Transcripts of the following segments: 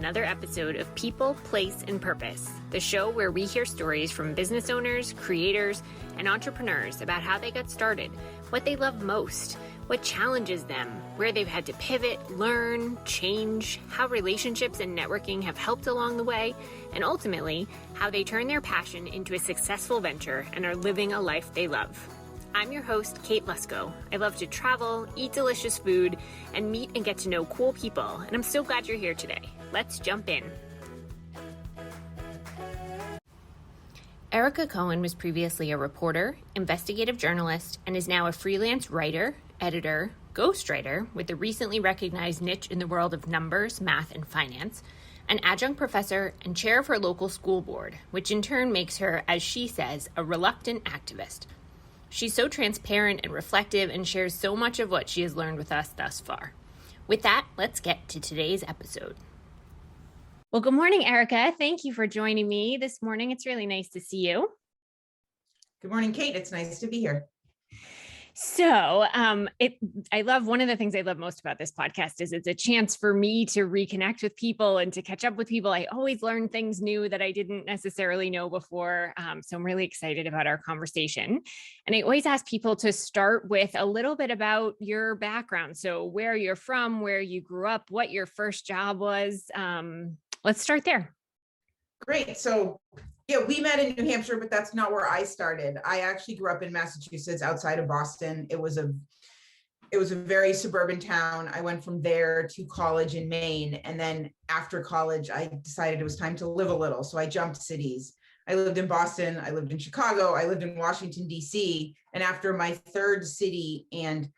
another episode of People, Place, and Purpose, the show where we hear stories from business owners, creators, and entrepreneurs about how they got started, what they love most, what challenges them, where they've had to pivot, learn, change, how relationships and networking have helped along the way, and ultimately, how they turn their passion into a successful venture and are living a life they love. I'm your host, Kate Lusko. I love to travel, eat delicious food, and meet and get to know cool people, and I'm so glad you're here today. Let's jump in. Erika Cohen was previously a reporter, investigative journalist, and is now a freelance writer, editor, ghostwriter with the recently recognized niche in the world of numbers, math, and finance, an adjunct professor, and chair of her local school board, which in turn makes her, as she says, a reluctant activist. She's so transparent and reflective and shares so much of what she has learned with us thus far. With that, let's get to today's episode. Well, good morning, Erika. Thank you for joining me this morning. It's really nice to see you. Good morning, Kate. It's nice to be here. So one of the things I love most about this podcast is it's a chance for me to reconnect with people and to catch up with people. I always learn things new that I didn't necessarily know before. So I'm really excited about our conversation. And I always ask people to start with a little bit about your background. So where you're from, where you grew up, what your first job was. Let's start there. Great. So yeah, we met in New Hampshire, but that's not where I started. I actually grew up in Massachusetts outside of Boston. It was a very suburban town. I went from there to college in Maine. And then after college, I decided it was time to live a little. So I jumped cities. I lived in Boston. I lived in Chicago. I lived in Washington, D.C. And after my third city and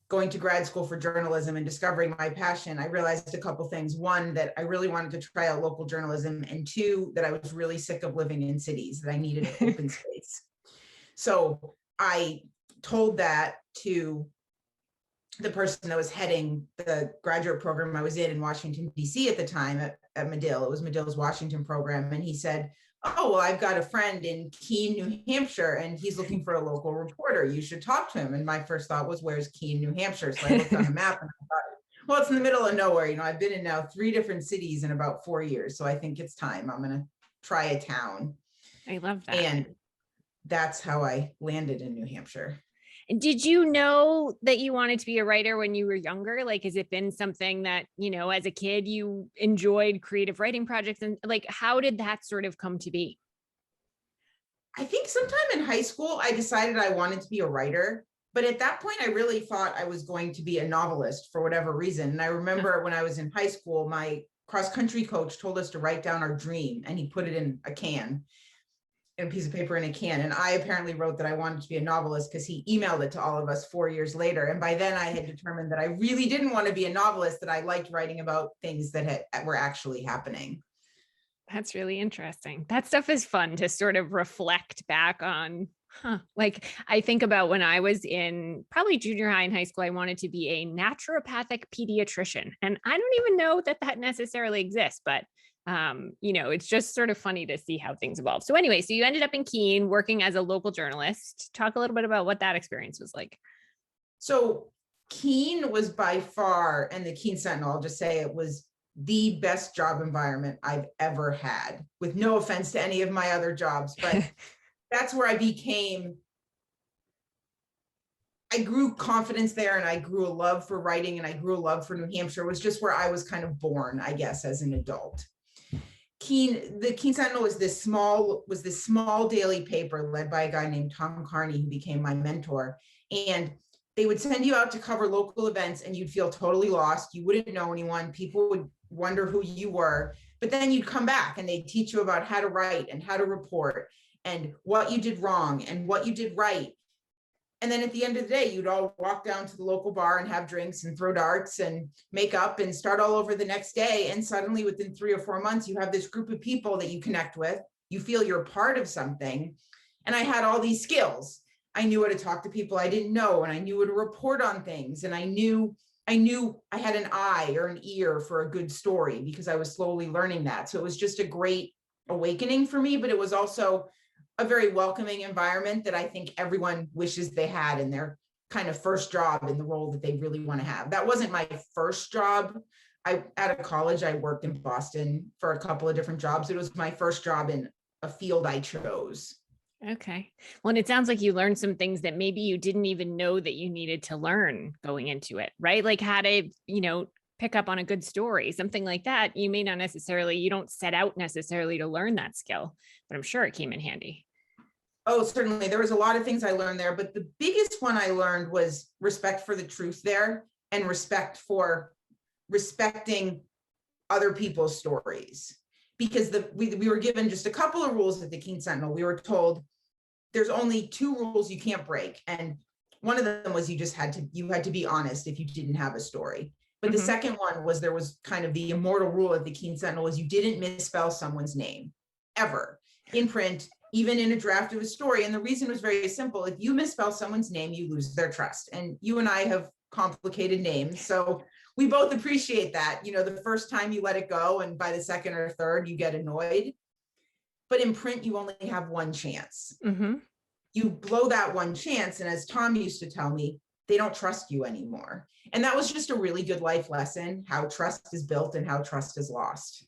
going to grad school for journalism and discovering my passion, I realized a couple things. One, that I really wanted to try out local journalism, and two, that I was really sick of living in cities, that I needed open space. So I told that to the person that was heading the graduate program I was in Washington, D.C. at the time at Medill. It was Medill's Washington program. And he said, "Oh, well, I've got a friend in Keene, New Hampshire, and he's looking for a local reporter. You should talk to him." And my first thought was, where's Keene, New Hampshire? So I looked on the map and I thought, well, it's in the middle of nowhere. I've been in now 3 different cities in about 4 years. So I think it's time. I'm going to try a town. I love that. And that's how I landed in New Hampshire. Did you know that you wanted to be a writer when you were younger? Like, has it been something that, as a kid, you enjoyed creative writing projects? And how did that sort of come to be? I think sometime in high school, I decided I wanted to be a writer. But at that point, I really thought I was going to be a novelist for whatever reason. And I remember when I was in high school, my cross-country coach told us to write down our dream, and he put it in a piece of paper in a can. And I apparently wrote that I wanted to be a novelist because he emailed it to all of us 4 years later. And by then I had determined that I really didn't want to be a novelist, that I liked writing about things that were actually happening. That's really interesting. That stuff is fun to sort of reflect back on. I think about when I was in probably junior high and high school, I wanted to be a naturopathic pediatrician. And I don't even know that necessarily exists, but it's just sort of funny to see how things evolve. So anyway, so you ended up in Keene working as a local journalist. Talk a little bit about what that experience was like. So Keene was by far, and the Keene Sentinel, I'll just say it was the best job environment I've ever had, with no offense to any of my other jobs, but that's where I grew confidence there, and I grew a love for writing, and I grew a love for New Hampshire. It was just where I was kind of born, I guess, as an adult. The Keene Sentinel was this small daily paper led by a guy named Tom Carney, who became my mentor. And they would send you out to cover local events, and you'd feel totally lost. You wouldn't know anyone. People would wonder who you were. But then you'd come back and they'd teach you about how to write and how to report and what you did wrong and what you did right. And then at the end of the day, you'd all walk down to the local bar and have drinks and throw darts and make up and start all over the next day. And suddenly within 3 or 4 months, you have this group of people that you connect with. You feel you're part of something. And I had all these skills. I knew how to talk to people I didn't know, and I knew how to report on things. And I knew I had an eye or an ear for a good story because I was slowly learning that. So it was just a great awakening for me, but it was also a very welcoming environment that I think everyone wishes they had in their kind of first job in the role that they really want to have. That wasn't my first job. out of college, I worked in Boston for a couple of different jobs. It was my first job in a field I chose. Okay. Well, and it sounds like you learned some things that maybe you didn't even know that you needed to learn going into it, right? Like how to, pick up on a good story, something like that. You may not necessarily, you don't set out necessarily to learn that skill, but I'm sure it came in handy. Oh, certainly. There was a lot of things I learned there, but the biggest one I learned was respect for the truth there and respect for respecting other people's stories. Because we were given just a couple of rules at the Keene Sentinel. We were told there's only 2 rules you can't break. And one of them was you had to be honest if you didn't have a story. But the second one was there was kind of the immortal rule at the Keene Sentinel was you didn't misspell someone's name ever in print, even in a draft of a story. And the reason was very simple. If you misspell someone's name, you lose their trust. And you and I have complicated names. So we both appreciate that. The first time you let it go, and by the second or third, you get annoyed. But in print, you only have one chance. You blow that one chance. And as Tom used to tell me, they don't trust you anymore. And that was just a really good life lesson, how trust is built and how trust is lost.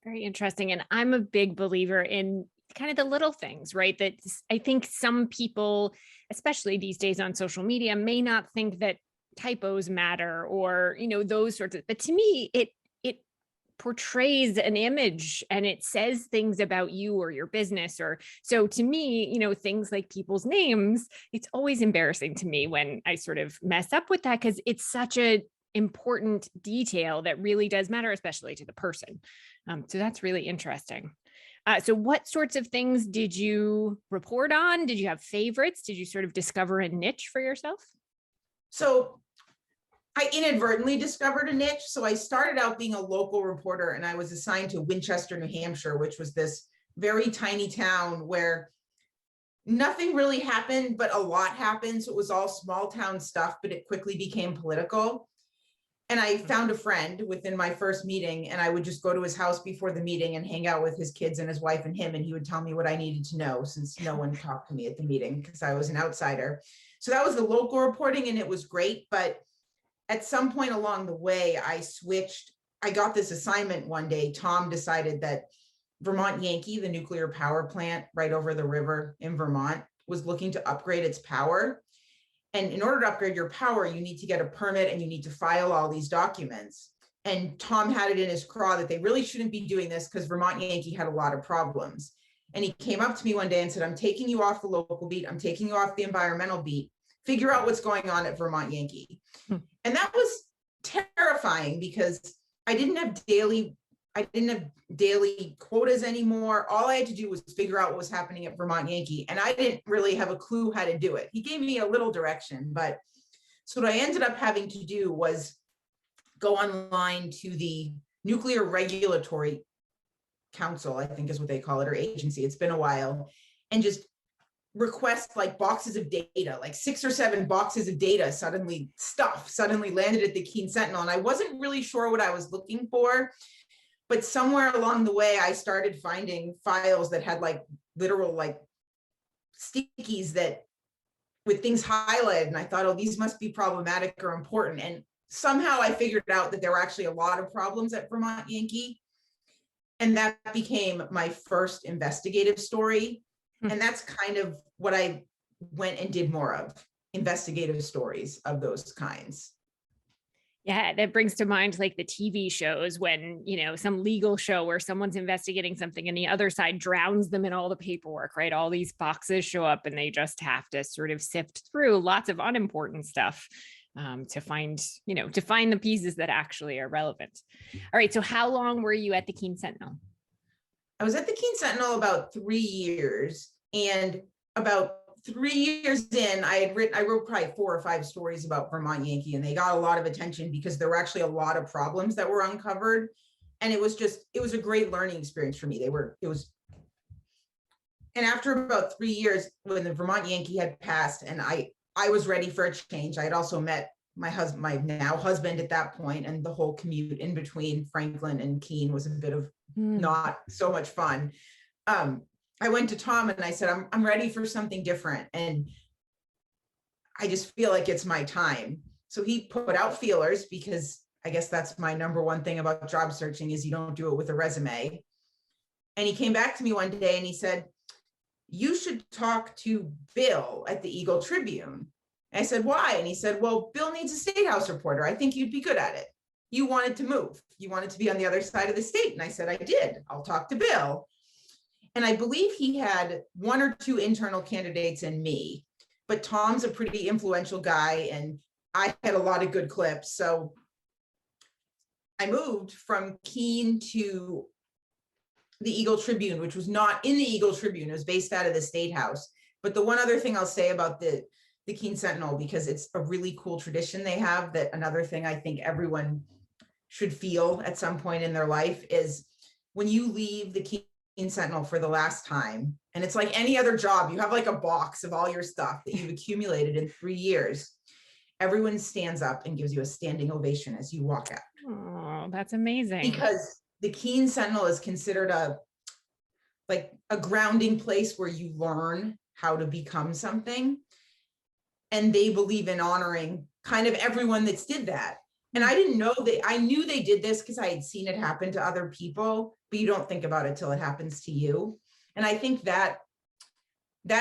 Very interesting. And I'm a big believer in kind of the little things, right? That I think some people, especially these days on social media, may not think that typos matter or, those sorts of, but to me, it portrays an image and it says things about you or your business. Or so to me, things like people's names, it's always embarrassing to me when I sort of mess up with that, because it's such a important detail that really does matter, especially to the person. So that's really interesting. So what sorts of things did you report on? Did you have favorites? Did you sort of discover a niche for yourself? So I inadvertently discovered a niche. So I started out being a local reporter and I was assigned to Winchester, New Hampshire, which was this very tiny town where nothing really happened, but a lot happened. So it was all small town stuff, but it quickly became political. And I found a friend within my first meeting, and I would just go to his house before the meeting and hang out with his kids and his wife and him. And he would tell me what I needed to know, since no one talked to me at the meeting because I was an outsider. So that was the local reporting, and it was great. But at some point along the way, I switched. I got this assignment one day. Tom decided that Vermont Yankee, the nuclear power plant right over the river in Vermont, was looking to upgrade its power. And in order to upgrade your power, you need to get a permit and you need to file all these documents. And Tom had it in his craw that they really shouldn't be doing this because Vermont Yankee had a lot of problems. And he came up to me one day and said, I'm taking you off the local beat. I'm taking you off the environmental beat. Figure out what's going on at Vermont Yankee. And that was terrifying because I didn't have daily quotas anymore. All I had to do was figure out what was happening at Vermont Yankee. And I didn't really have a clue how to do it. He gave me a little direction, but so what I ended up having to do was go online to the Nuclear Regulatory Council, I think is what they call it, or agency. It's been a while, and just request like boxes of data, like 6 or 7 boxes of data suddenly landed at the Keene Sentinel. And I wasn't really sure what I was looking for. But somewhere along the way, I started finding files that had like literal like stickies that with things highlighted. And I thought, oh, these must be problematic or important. And somehow I figured out that there were actually a lot of problems at Vermont Yankee. And that became my first investigative story. And that's kind of what I went and did more of, investigative stories of those kinds. Yeah, that brings to mind like the TV shows when, some legal show where someone's investigating something and the other side drowns them in all the paperwork, right? All these boxes show up and they just have to sort of sift through lots of unimportant stuff to find the pieces that actually are relevant. All right. So how long were you at the Keene Sentinel? I was at the Keene Sentinel about 3 years, and about 3 years in, I wrote probably 4 or 5 stories about Vermont Yankee, and they got a lot of attention because there were actually a lot of problems that were uncovered. And it was a great learning experience for me. And after about 3 years, when the Vermont Yankee had passed and I was ready for a change, I had also met my now husband at that point, and the whole commute in between Franklin and Keene was a bit of not so much fun. I went to Tom and I said, I'm ready for something different. And I just feel like it's my time. So he put out feelers because I guess that's my number one thing about job searching is you don't do it with a resume. And he came back to me one day and he said, you should talk to Bill at the Eagle Tribune. And I said, why? And he said, well, Bill needs a state house reporter. I think you'd be good at it. You wanted to move. You wanted to be on the other side of the state. And I said, I did. I'll talk to Bill. And I believe he had one or two internal candidates and me, but Tom's a pretty influential guy and I had a lot of good clips. So I moved from Keene to the Eagle Tribune, which was not in the Eagle Tribune. It was based out of the State House. But the one other thing I'll say about the Keene Sentinel, because it's a really cool tradition they have, that another thing I think everyone should feel at some point in their life is when you leave the Keene Sentinel for the last time, and it's like any other job, you have like a box of all your stuff that you've accumulated in 3 years. Everyone stands up and gives you a standing ovation as you walk out. Oh, that's amazing. Because the Keene Sentinel is considered a grounding place where you learn how to become something. And they believe in honoring kind of everyone that's did that. And I didn't know that. I knew they did this because I had seen it happen to other people, but you don't think about it till it happens to you. And I think that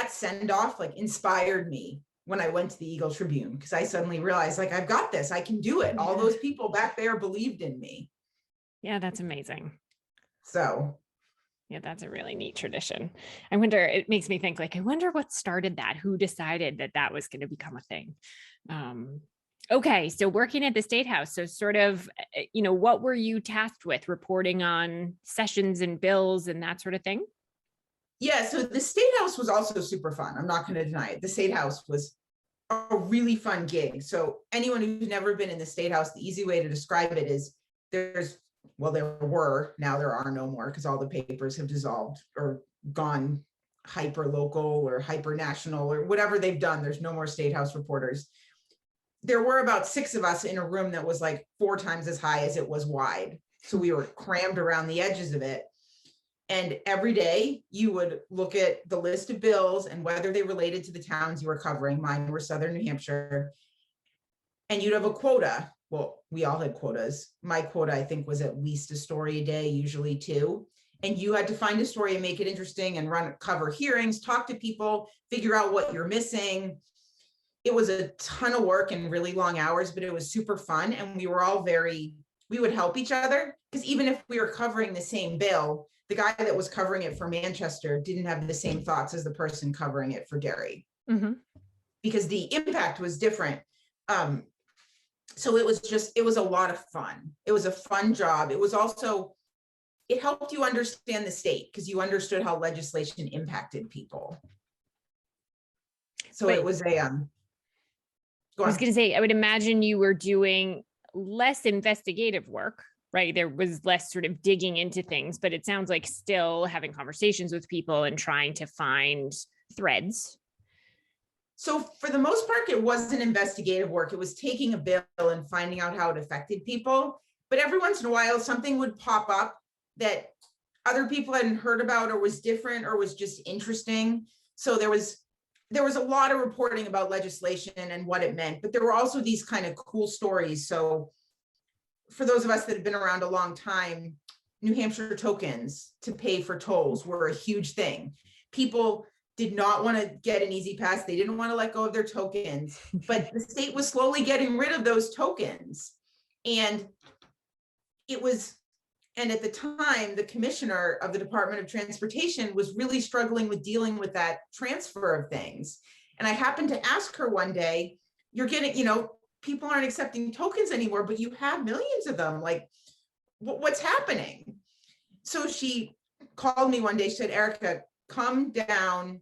send off like inspired me when I went to the Eagle Tribune, because I suddenly realized like, I've got this, I can do it. All those people back there believed in me. Yeah, that's amazing. So yeah, that's a really neat tradition. I wonder, it makes me think like, I wonder what started that, who decided that that was going to become a thing. Okay. So working at the State House. So sort of, what were you tasked with? Reporting on sessions and bills and that sort of thing? Yeah. So the State House was also super fun. I'm not going to deny it. The State House was a really fun gig. So anyone who's never been in the State House, the easy way to describe it is there were, now there are no more because all the papers have dissolved or gone hyper local or hyper national or whatever they've done. There's no more State House reporters. There were about 6 of us in a room that was like 4 times as high as it was wide. So we were crammed around the edges of it. And every day you would look at the list of bills and whether they related to the towns you were covering. Mine were Southern New Hampshire. And you'd have a quota. Well, we all had quotas. My quota, I think, was at least a story a day, usually 2. And you had to find a story and make it interesting and cover hearings, talk to people, figure out what you're missing. It was a ton of work and really long hours, but it was super fun. And we were all we would help each other, because even if we were covering the same bill, the guy that was covering it for Manchester didn't have the same thoughts as the person covering it for Derry, because the impact was different. So it was a lot of fun. It was a fun job. It was also, it helped you understand the state because you understood how legislation impacted people. So it was I was going to say, I would imagine you were doing less investigative work, right? There was less sort of digging into things, but it sounds like still having conversations with people and trying to find threads. So for the most part, it wasn't investigative work. It was taking a bill and finding out how it affected people. But every once in a while, something would pop up that other people hadn't heard about or was different or was just interesting. So there was a lot of reporting about legislation and what it meant, but there were also these kind of cool stories. So for those of us that have been around a long time, New Hampshire tokens to pay for tolls were a huge thing. People did not want to get an easy pass. They didn't want to let go of their tokens, but the state was slowly getting rid of those tokens. And at the time, the commissioner of the Department of Transportation was really struggling with dealing with that transfer of things. And I happened to ask her one day, you're getting, people aren't accepting tokens anymore, but you have millions of them. Like, what's happening? So she called me one day, she said, Erika, come down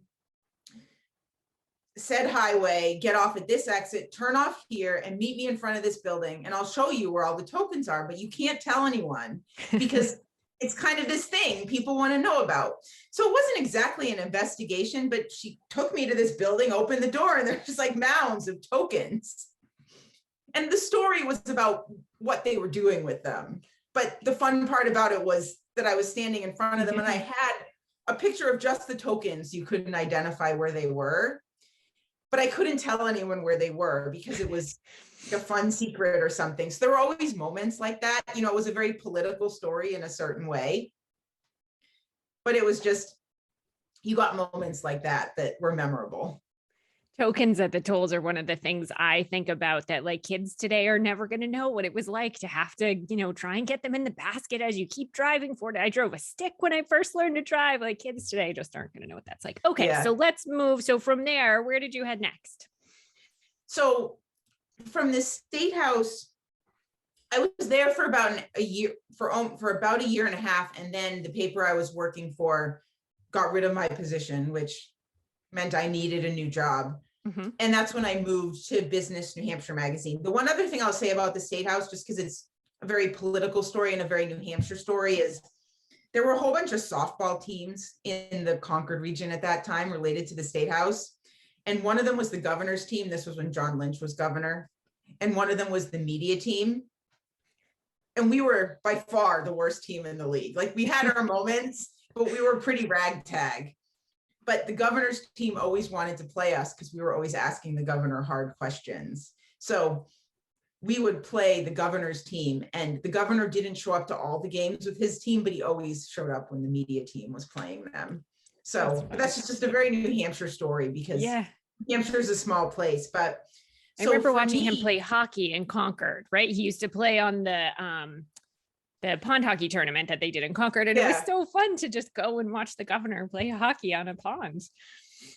said highway, get off at this exit, turn off here and meet me in front of this building. And I'll show you where all the tokens are, but you can't tell anyone because it's kind of this thing people want to know about. So it wasn't exactly an investigation, but she took me to this building, opened the door, and there's just like mounds of tokens. And the story was about what they were doing with them. But the fun part about it was that I was standing in front of them and I had a picture of just the tokens. You couldn't identify where they were. but I couldn't tell anyone where they were because it was like a fun secret or something. So there were always moments like that. You know, it was a very political story in a certain way, but it was just, you got moments like that that were memorable. Tokens at the tolls are one of the things I think about, that like kids today are never going to know what it was like to have to, you know, try and get them in the basket as you keep driving for it. I drove a stick when I first learned to drive. Like kids today just aren't going to know what that's like. Okay, Yeah. so let's move. So from there, where did you head next? So from the State House, I was there for about a year, for about a year and a half. And then the paper I was working for got rid of my position, which meant I needed a new job. Mm-hmm. And that's when I moved to Business New Hampshire magazine. The one other thing I'll say about the State House, just because it's a very political story and a very New Hampshire story, is there were a whole bunch of softball teams in the Concord region at that time related to the State House. And one of them was the governor's team. This was when John Lynch was governor. And one of them was the media team. And we were by far the worst team in the league. Like we had our moments, but we were pretty ragtag. But the governor's team always wanted to play us because we were always asking the governor hard questions. So we would play the governor's team, and the governor didn't show up to all the games with his team, but he always showed up when the media team was playing them. So that's just a very New Hampshire story, because New Hampshire is a small place. But I remember watching him play hockey in Concord, right? He used to play on the pond hockey tournament that they did in Concord. And it was so fun to just go and watch the governor play hockey on a pond.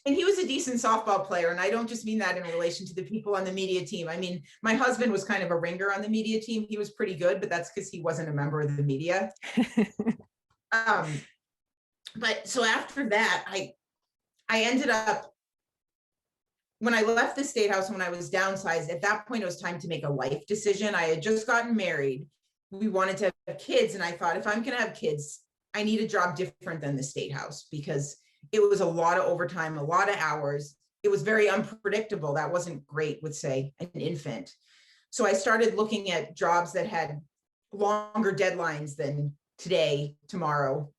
And he was a decent softball player. And I don't just mean that in relation to the people on the media team. I mean, my husband was kind of a ringer on the media team. He was pretty good, but that's because he wasn't a member of the media. But so after that, I ended up, when I left the State House, when I was downsized, at that point, it was time to make a life decision. I had just gotten married. We wanted to have kids. And I thought, if I'm going to have kids, I need a job different than the State House, because it was a lot of overtime, a lot of hours. It was very unpredictable. That wasn't great with, say, an infant. So I started looking at jobs that had longer deadlines than today, tomorrow,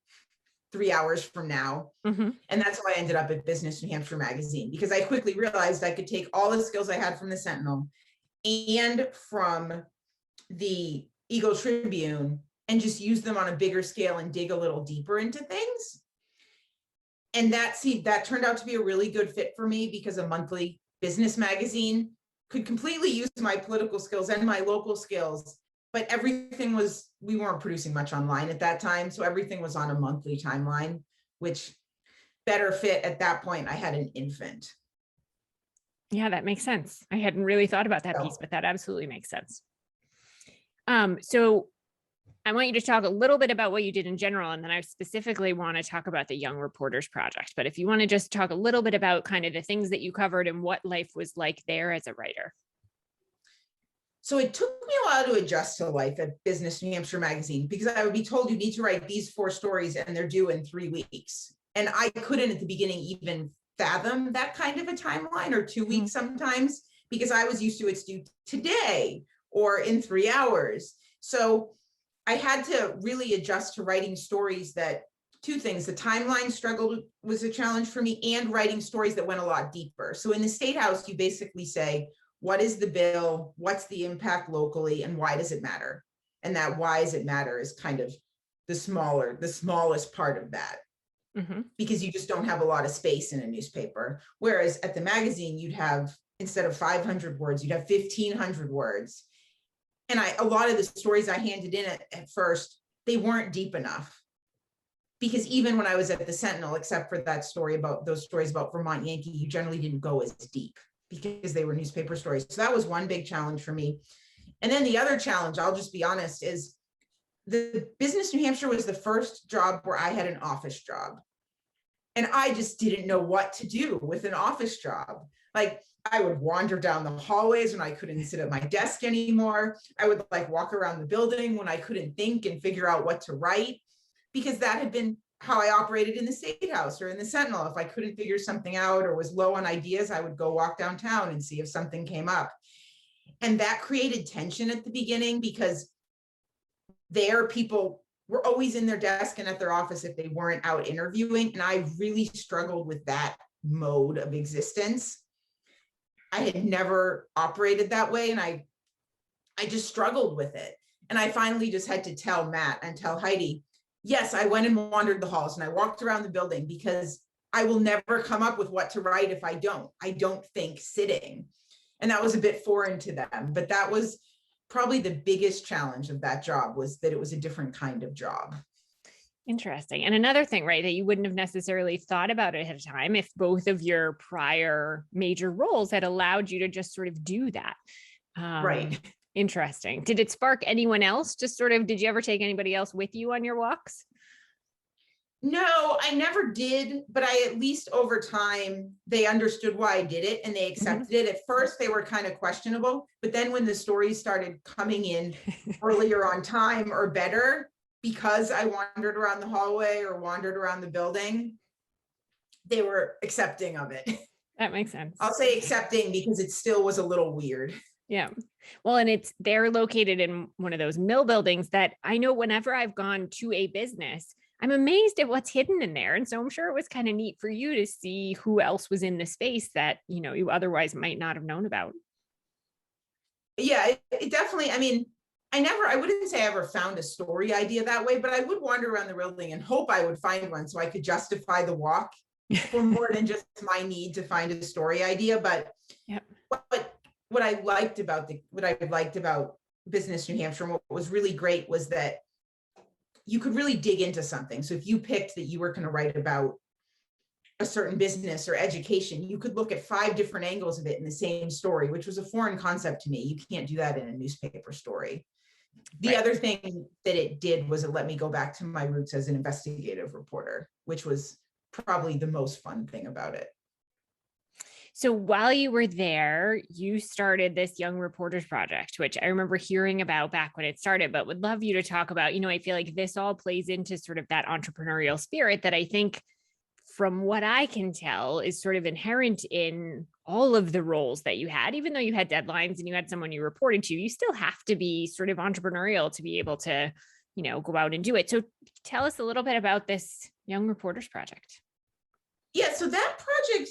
3 hours from now. Mm-hmm. And that's how I ended up at Business New Hampshire magazine, because I quickly realized I could take all the skills I had from the Sentinel and from the Eagle Tribune and just use them on a bigger scale and dig a little deeper into things. And that turned out to be a really good fit for me, because a monthly business magazine could completely use my political skills and my local skills, but everything was, we weren't producing much online at that time. So everything was on a monthly timeline, which better fit at that point. I had an infant. Yeah, that makes sense. I hadn't really thought about that piece, but that absolutely makes sense. So I want you to talk a little bit about what you did in general, and then I specifically want to talk about the Young Reporters Project. But if you want to just talk a little bit about kind of the things that you covered and what life was like there as a writer. So it took me a while to adjust to life at Business New Hampshire magazine, because I would be told you need to write these 4 stories and they're due in 3 weeks. And I couldn't at the beginning even fathom that kind of a timeline, or 2 weeks sometimes, because I was used to it's due today or in 3 hours. So I had to really adjust to writing stories that, 2 things, the timeline struggle was a challenge for me, and writing stories that went a lot deeper. So in the State House, you basically say, what is the bill? What's the impact locally? And why does it matter? And that why does it matter is kind of the smallest part of that, because you just don't have a lot of space in a newspaper. Whereas at the magazine, you'd have, instead of 500 words, you'd have 1,500 words. And a lot of the stories I handed in at first, they weren't deep enough, because even when I was at the Sentinel, except for that story about those stories about Vermont Yankee, you generally didn't go as deep because they were newspaper stories. So that was one big challenge for me. And then the other challenge, I'll just be honest, is the Business New Hampshire was the first job where I had an office job. And I just didn't know what to do with an office job. Like, I would wander down the hallways when I couldn't sit at my desk anymore. I would walk around the building when I couldn't think and figure out what to write, because that had been how I operated in the State House or in the Sentinel. If I couldn't figure something out or was low on ideas, I would go walk downtown and see if something came up. And that created tension at the beginning, because there people were always in their desk and at their office if they weren't out interviewing. And I really struggled with that mode of existence. I had never operated that way. And I just struggled with it. And I finally just had to tell Matt and tell Heidi, yes, I went and wandered the halls and I walked around the building because I will never come up with what to write if I don't think sitting. And that was a bit foreign to them, but that was probably the biggest challenge of that job, was that it was a different kind of job. Interesting. And another thing, right, that you wouldn't have necessarily thought about ahead of time if both of your prior major roles had allowed you to just sort of do that. Right. Interesting. Did it spark anyone else? Just sort of, did you ever take anybody else with you on your walks? No, I never did, but I at least over time, they understood why I did it and they accepted it. At first, they were kind of questionable, but then when the stories started coming in earlier on time or better, because I wandered around the hallway or wandered around the building, they were accepting of it. That makes sense. I'll say accepting because it still was a little weird. Yeah. Well, and they're located in one of those mill buildings that I know whenever I've gone to a business, I'm amazed at what's hidden in there. And so I'm sure it was kind of neat for you to see who else was in the space that, you otherwise might not have known about. Yeah, it definitely, I mean, I wouldn't say I ever found a story idea that way, but I would wander around the building and hope I would find one so I could justify the walk for more than just my need to find a story idea. But yep. What I liked about Business New Hampshire, and what was really great was that you could really dig into something. So if you picked that you were going to write about a certain business or education, you could look at 5 different angles of it in the same story, which was a foreign concept to me. You can't do that in a newspaper story. The Right. other thing that it did was it let me go back to my roots as an investigative reporter, which was probably the most fun thing about it. So while you were there, you started this Young Reporters Project, which I remember hearing about back when it started, but would love you to talk about. I feel like this all plays into sort of that entrepreneurial spirit that I think, from what I can tell, is sort of inherent in all of the roles that you had. Even though you had deadlines and you had someone you reported to, you still have to be sort of entrepreneurial to be able to, go out and do it. So tell us a little bit about this Young Reporters Project. Yeah, so that project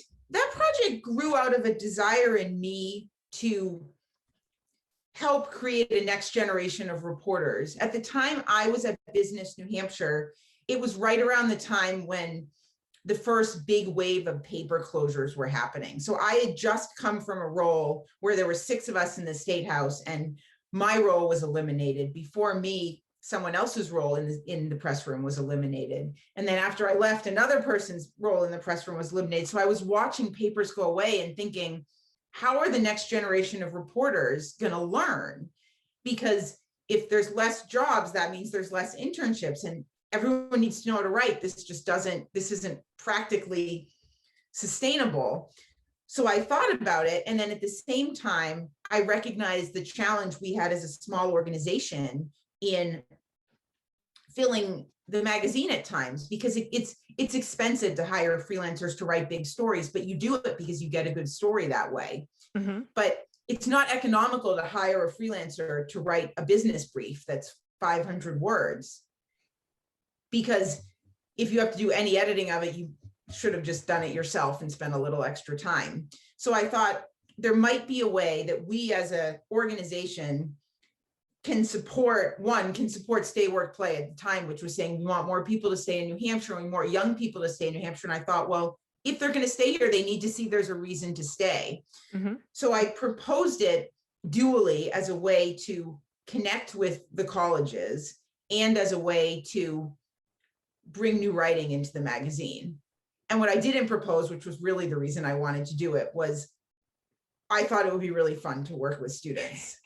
grew out of a desire in me to help create a next generation of reporters. At the time I was at Business New Hampshire, it was right around the time when the first big wave of paper closures were happening. So I had just come from a role where there were 6 of us in the State House and my role was eliminated. Before me, someone else's role in the press room was eliminated. And then after I left, another person's role in the press room was eliminated. So I was watching papers go away and thinking, how are the next generation of reporters going to learn? Because if there's less jobs, that means there's less internships and everyone needs to know how to write. This isn't practically sustainable. So I thought about it. And then at the same time, I recognized the challenge we had as a small organization in filling the magazine at times, because it's expensive to hire freelancers to write big stories, but you do it because you get a good story that way. Mm-hmm. But it's not economical to hire a freelancer to write a business brief that's 500 words, because if you have to do any editing of it, you should have just done it yourself and spent a little extra time. So I thought there might be a way that we as an organization can support stay, work, play at the time, which was saying we want more people to stay in New Hampshire and more young people to stay in New Hampshire. And I thought, well, if they're going to stay here, they need to see there's a reason to stay. Mm-hmm. So I proposed it dually as a way to connect with the colleges and as a way to bring new writing into the magazine. And what I didn't propose, which was really the reason I wanted to do it, was I thought it would be really fun to work with students.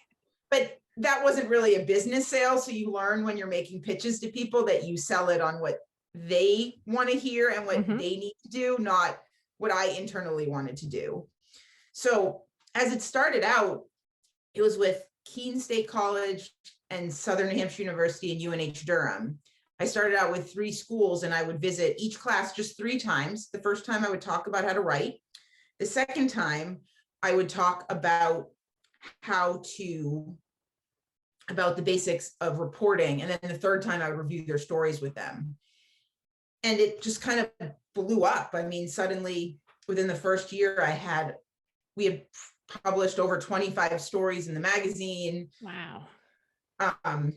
But that wasn't really a business sale. So you learn when you're making pitches to people that you sell it on what they want to hear and what mm-hmm. they need to do, not what I internally wanted to do. So as it started out, it was with Keene State College and Southern New Hampshire University and UNH Durham. I started out with 3 schools and I would visit each class just 3 times. The first time I would talk about how to write. The second time I would talk about about the basics of reporting. And then the third time I would review their stories with them. And it just kind of blew up. I mean, suddenly within the first year we had published over 25 stories in the magazine. Wow.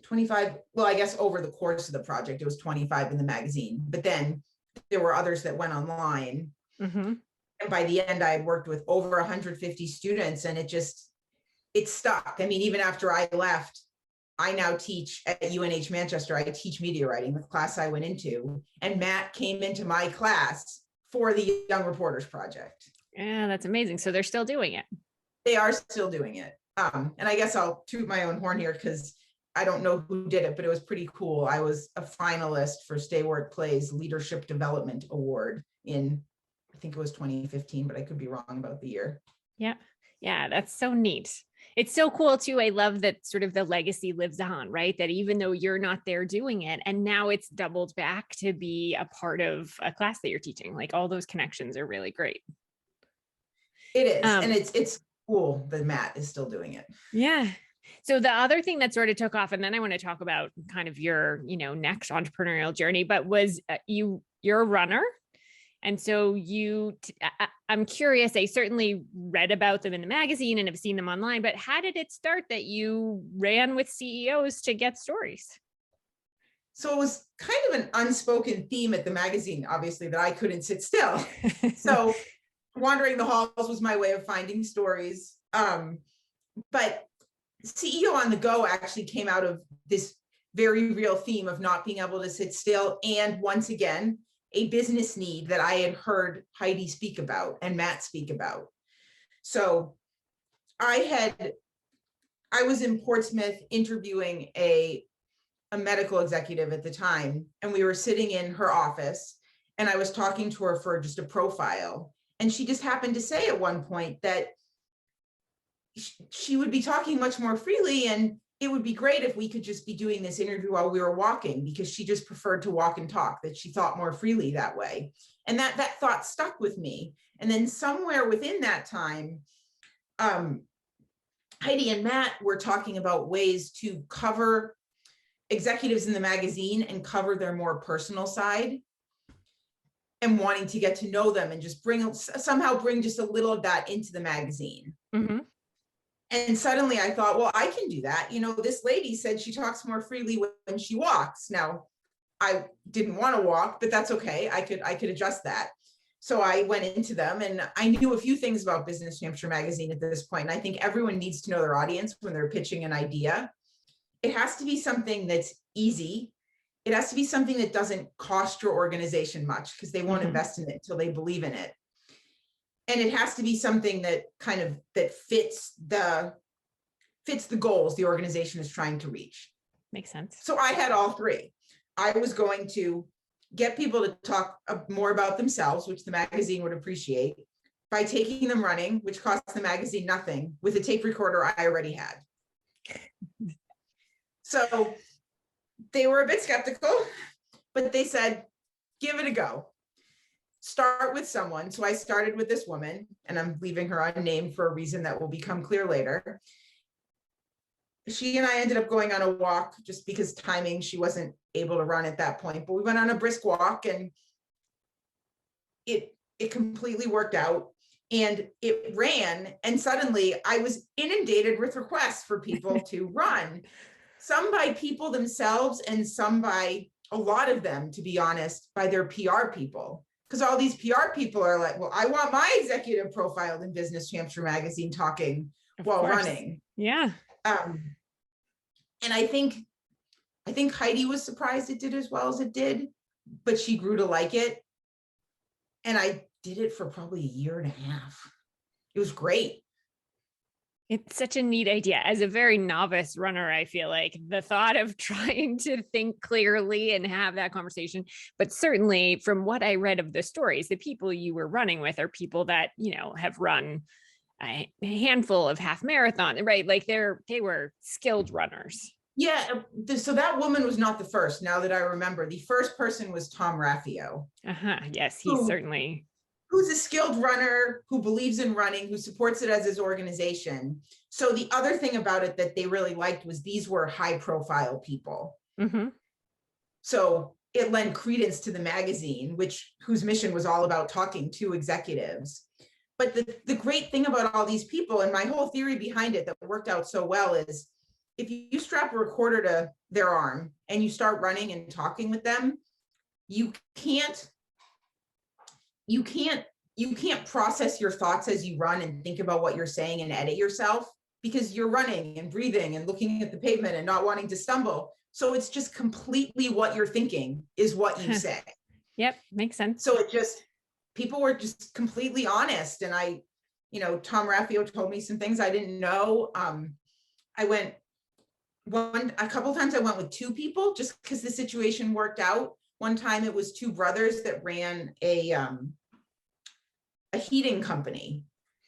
25, well, I guess over the course of the project, it was 25 in the magazine, but then there were others that went online. Mm-hmm. And by the end, I had worked with over 150 students, and it stuck. I mean, even after I left, I now teach at UNH Manchester. I teach media writing, the class I went into, and Matt came into my class for the Young Reporters Project. Yeah, that's amazing. So they're still doing it. They are still doing it. And I guess I'll toot my own horn here because I don't know who did it, but it was pretty cool. I was a finalist for Stay Where It Plays Leadership Development Award in, I think it was 2015, but I could be wrong about the year. Yeah. Yeah, that's so neat. It's so cool too. I love that sort of the legacy lives on, right? That even though you're not there doing it, and now it's doubled back to be a part of a class that you're teaching, like all those connections are really great. It is. And it's cool that Matt is still doing it. Yeah. So the other thing that sort of took off, and then I want to talk about kind of your, next entrepreneurial journey, but was you're a runner. And so I'm curious, I certainly read about them in the magazine and have seen them online, but how did it start that you ran with CEOs to get stories? So it was kind of an unspoken theme at the magazine, obviously, that I couldn't sit still. So wandering the halls was my way of finding stories. But CEO on the Go actually came out of this very real theme of not being able to sit still. And once again, a business need that I had heard Heidi speak about and Matt speak about. So I was in Portsmouth interviewing a medical executive at the time, and we were sitting in her office, and I was talking to her for just a profile. And she just happened to say at one point that she would be talking much more freely, and it would be great if we could just be doing this interview while we were walking, because she just preferred to walk and talk, that she thought more freely that way. And that thought stuck with me. And then somewhere within that time, Heidi and Matt were talking about ways to cover executives in the magazine and cover their more personal side, and wanting to get to know them and just somehow bring just a little of that into the magazine. Mm-hmm. And suddenly I thought, well, I can do that. This lady said she talks more freely when she walks. Now, I didn't want to walk, but that's okay. I could adjust that. So I went into them, and I knew a few things about Business New Hampshire Magazine at this point. And I think everyone needs to know their audience when they're pitching an idea. It has to be something that's easy. It has to be something that doesn't cost your organization much, because they won't invest in it until they believe in it. And it has to be something that that fits the goals the organization is trying to reach. Makes sense. So I had all three. I was going to get people to talk more about themselves, which the magazine would appreciate, by taking them running, which costs the magazine nothing, with a tape recorder I already had. So they were a bit skeptical, but they said, give it a go. Start with someone. So I started with this woman, and I'm leaving her unnamed for a reason that will become clear later. She and I ended up going on a walk just because timing, she wasn't able to run at that point, but we went on a brisk walk, and it completely worked out, and it ran. And suddenly I was inundated with requests for people to run, some by people themselves and some by, a lot of them, to be honest, by their PR people. Because all these PR people are like, well, I want my executive profiled in Business New Hampshire Magazine talking while running. Yeah. And I think Heidi was surprised it did as well as it did, but she grew to like it. And I did it for probably a year and a half. It was great. It's such a neat idea. As a very novice runner, I feel like the thought of trying to think clearly and have that conversation, but certainly from what I read of the stories, the people you were running with are people that, have run a handful of half marathon, right? Like they were skilled runners. Yeah. So that woman was not the first. Now that I remember, the first person was Tom Raffio. Yes, who's a skilled runner, who believes in running, who supports it as his organization. So the other thing about it that they really liked was these were high profile people. Mm-hmm. So it lent credence to the magazine, whose mission was all about talking to executives. But the great thing about all these people, and my whole theory behind it that worked out so well, is if you strap a recorder to their arm and you start running and talking with them, you can't process your thoughts as you run and think about what you're saying and edit yourself, because you're running and breathing and looking at the pavement and not wanting to stumble. So it's just completely what you're thinking is what you say. Yep, makes sense. So people were just completely honest. And Tom Raffio told me some things I didn't know. I went a couple of times I went with two people just because the situation worked out. One time it was two brothers that ran a heating company,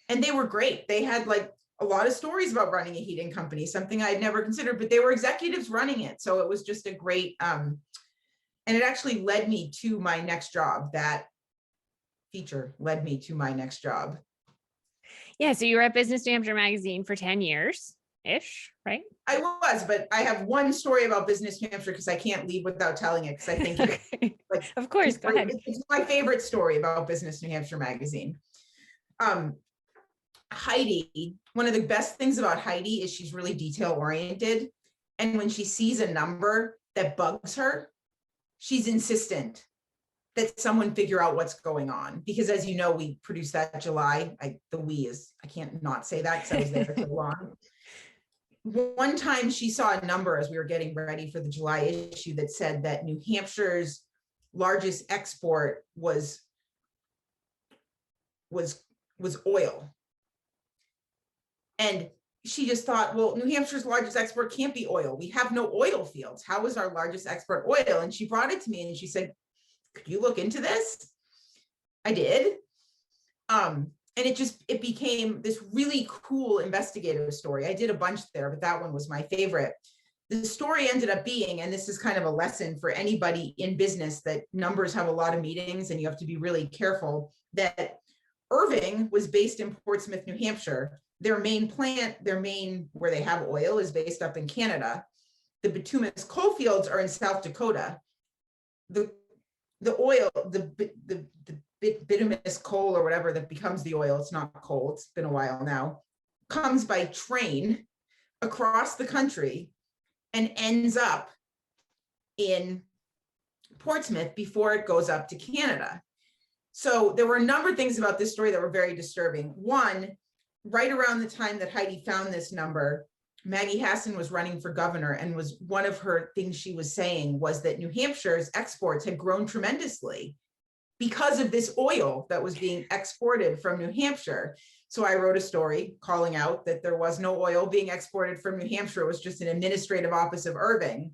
and they were great. They had like a lot of stories about running a heating company, something I'd never considered, but they were executives running it. So it was just a great, and it actually led me to my next job. That feature led me to my next job. Yeah. So you were at Business New Hampshire magazine for 10 years ish, right? I was, but I have one story about Business New Hampshire because I can't leave without telling it, because I think it's like, of course, go ahead. It's my favorite story about Business New Hampshire magazine. Heidi, one of the best things about Heidi is she's really detail oriented. And when she sees a number that bugs her, she's insistent that someone figure out what's going on. Because as you know, we produced that July, I can't not say that because I was there so long. One time she saw a number as we were getting ready for the July issue that said that New Hampshire's largest export was oil. And she just thought, well, New Hampshire's largest export can't be oil. We have no oil fields. How is our largest export oil? And she brought it to me and she said, could you look into this? I did. And it became this really cool investigative story. I did a bunch there, but that one was my favorite. The story ended up being, and this is kind of a lesson for anybody in business, that numbers have a lot of meanings and you have to be really careful, that Irving was based in Portsmouth, New Hampshire. Their main plant, where they have oil, is based up in Canada. The bituminous coal fields are in South Dakota. The bituminous coal or whatever that becomes the oil, it's not coal, it's been a while now, comes by train across the country and ends up in Portsmouth before it goes up to Canada. So there were a number of things about this story that were very disturbing. One, right around the time that Heidi found this number, Maggie Hassan was running for governor, and was one of her things she was saying was that New Hampshire's exports had grown tremendously because of this oil that was being exported from New Hampshire. So I wrote a story calling out that there was no oil being exported from New Hampshire. It was just an administrative office of Irving.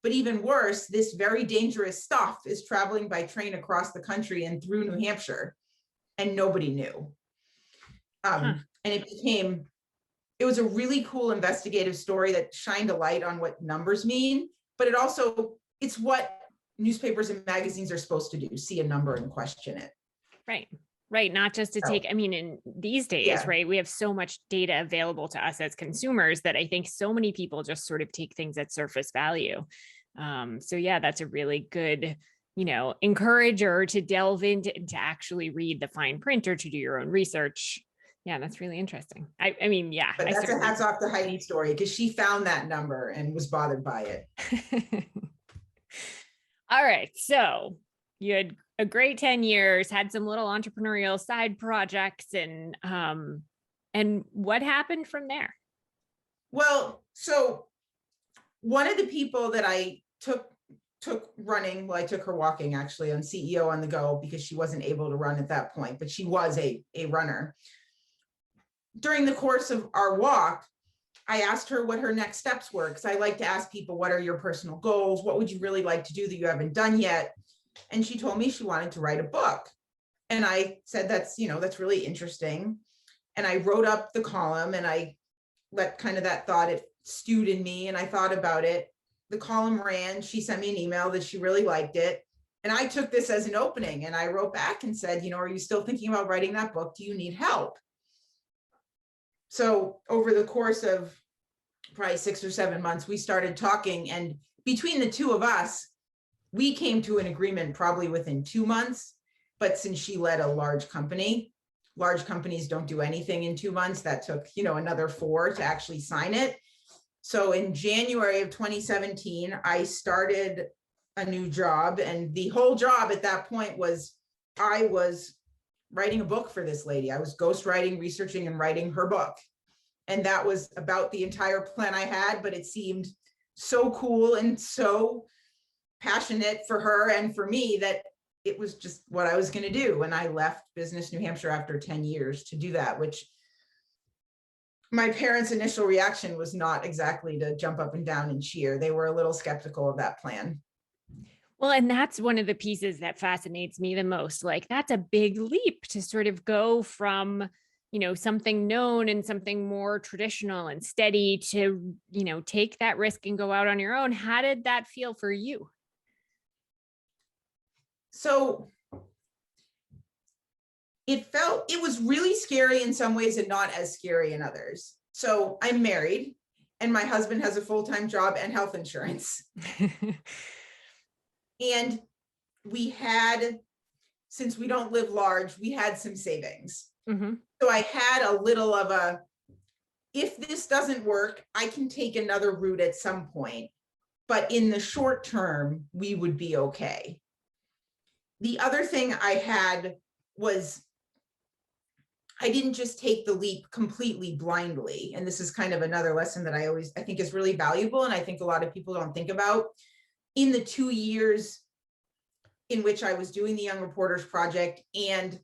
But even worse, this very dangerous stuff is traveling by train across the country and through New Hampshire, and nobody knew. And it was a really cool investigative story that shined a light on what numbers mean, but it's what newspapers and magazines are supposed to do, see a number and question it. Right. Not just to take, in these days, right, we have so much data available to us as consumers that I think so many people just sort of take things at surface value. So yeah, that's a really good, encourager to delve into and to actually read the fine print or to do your own research. Yeah, that's really interesting. But that's a hats off to Heidi story, because she found that number and was bothered by it. All right. So you had a great 10 years, had some little entrepreneurial side projects, and what happened from there? Well, so one of the people that I took running, well, I took her walking actually on CEO on the Go, because she wasn't able to run at that point, but she was a runner. During the course of our walk, I asked her what her next steps were, because I like to ask people, what are your personal goals? What would you really like to do that you haven't done yet? And she told me she wanted to write a book. And I said, that's really interesting. And I wrote up the column, and I let kind of that thought, it stewed in me, and I thought about it. The column ran, she sent me an email that she really liked it. And I took this as an opening, and I wrote back and said, are you still thinking about writing that book? Do you need help? So over the course of probably 6 or 7 months, we started talking, and between the two of us, we came to an agreement probably within 2 months. But since she led a large company, large companies don't do anything in 2 months. That took, another 4 to actually sign it. So in January of 2017, I started a new job, and the whole job at that point was I was writing a book for this lady. I was ghostwriting, researching, and writing her book. And that was about the entire plan I had, but it seemed so cool and so passionate for her and for me that it was just what I was going to do. And I left Business New Hampshire after 10 years to do that, which my parents' initial reaction was not exactly to jump up and down and cheer. They were a little skeptical of that plan. Well, and that's one of the pieces that fascinates me the most. Like, that's a big leap to sort of go from, something known and something more traditional and steady to, take that risk and go out on your own. How did that feel for you? So it was really scary in some ways and not as scary in others. So I'm married and my husband has a full-time job and health insurance. And we had, since we don't live large, we had some savings. Mm-hmm. So I had a little of a, if this doesn't work, I can take another route at some point, but in the short term, we would be okay. The other thing I had was I didn't just take the leap completely blindly. And this is kind of another lesson that I think is really valuable. And I think a lot of people don't think about. In the 2 years in which I was doing the Young Reporters Project and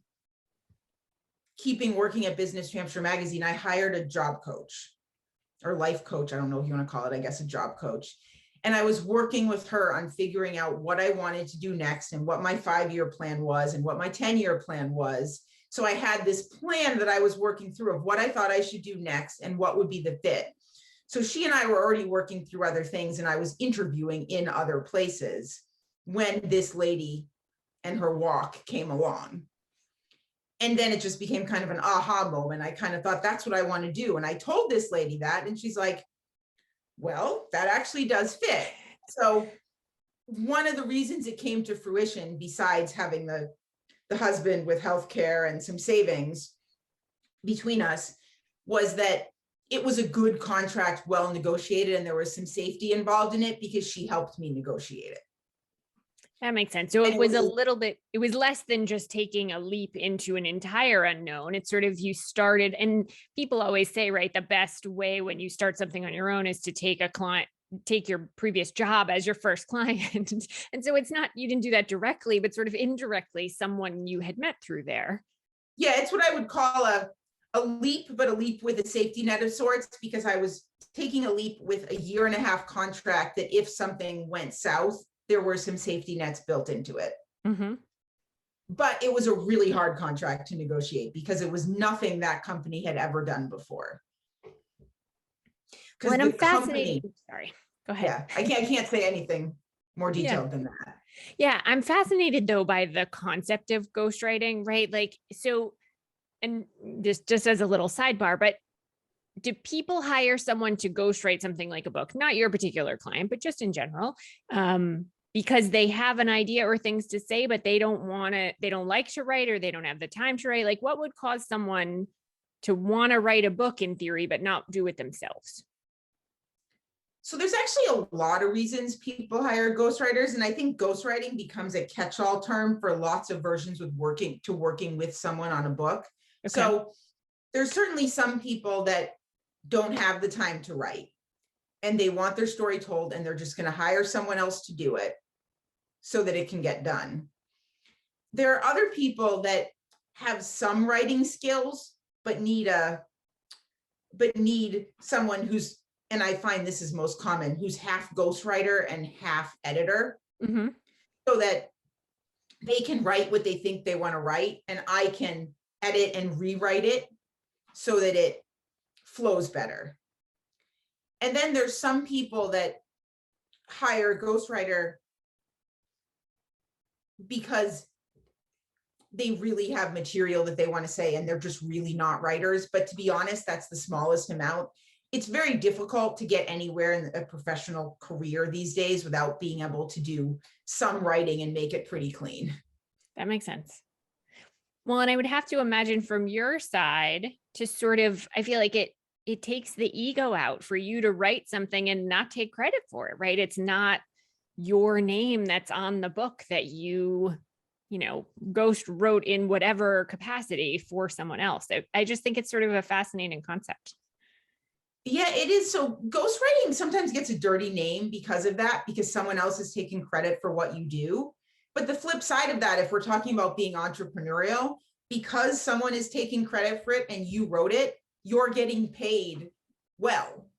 keeping working at Business New Hampshire Magazine, I hired a job coach or life coach. I don't know if you want to call it, I guess, a job coach. And I was working with her on figuring out what I wanted to do next and what my 5-year plan was and what my 10-year plan was. So I had this plan that I was working through of what I thought I should do next and what would be the fit. So she and I were already working through other things, and I was interviewing in other places when this lady and her walk came along. And then it just became kind of an aha moment. I kind of thought, that's what I want to do. And I told this lady that, and she's like, well, that actually does fit. So one of the reasons it came to fruition, besides having the husband with healthcare and some savings between us, was that it was a good contract, well negotiated, and there was some safety involved in it because she helped me negotiate it. That makes sense. So it was it was less than just taking a leap into an entire unknown. It's sort of, you started, and people always say, right, the best way when you start something on your own is to take your previous job as your first client. And so it's not, you didn't do that directly, but sort of indirectly, someone you had met through there. Yeah, it's what I would call a leap, but a leap with a safety net of sorts, because I was taking a leap with a 1.5-year contract that if something went south, there were some safety nets built into it. Mm-hmm. But it was a really hard contract to negotiate because it was nothing that company had ever done before. Well, and I'm fascinated. Sorry, go ahead. Yeah, I can't say anything more detailed than that. Yeah, I'm fascinated though by the concept of ghostwriting, right? Like, so, and just as a little sidebar, but do people hire someone to ghostwrite something like a book, not your particular client, but just in general, because they have an idea or things to say, but they don't like to write, or they don't have the time to write? Like, what would cause someone to want to write a book in theory, but not do it themselves? So there's actually a lot of reasons people hire ghostwriters. And I think ghostwriting becomes a catch-all term for lots of versions with working with someone on a book. Okay. So there's certainly some people that don't have the time to write and they want their story told, and they're just going to hire someone else to do it so that it can get done. There are other people that have some writing skills, but need someone who's, and I find this is most common, who's half ghostwriter and half editor, mm-hmm. so that they can write what they think they want to write, and I can edit and rewrite it so that it flows better. And then there's some people that hire a ghostwriter because they really have material that they want to say, and they're just really not writers. But to be honest, that's the smallest amount. It's very difficult to get anywhere in a professional career these days without being able to do some writing and make it pretty clean. That makes sense. Well, and I would have to imagine from your side to sort of, I feel like it takes the ego out for you to write something and not take credit for it, right? It's not your name that's on the book that ghost wrote in whatever capacity for someone else. I just think it's sort of a fascinating concept. Yeah, it is. So ghostwriting sometimes gets a dirty name because of that, because someone else is taking credit for what you do. But the flip side of that, if we're talking about being entrepreneurial, because someone is taking credit for it and you wrote it, you're getting paid well.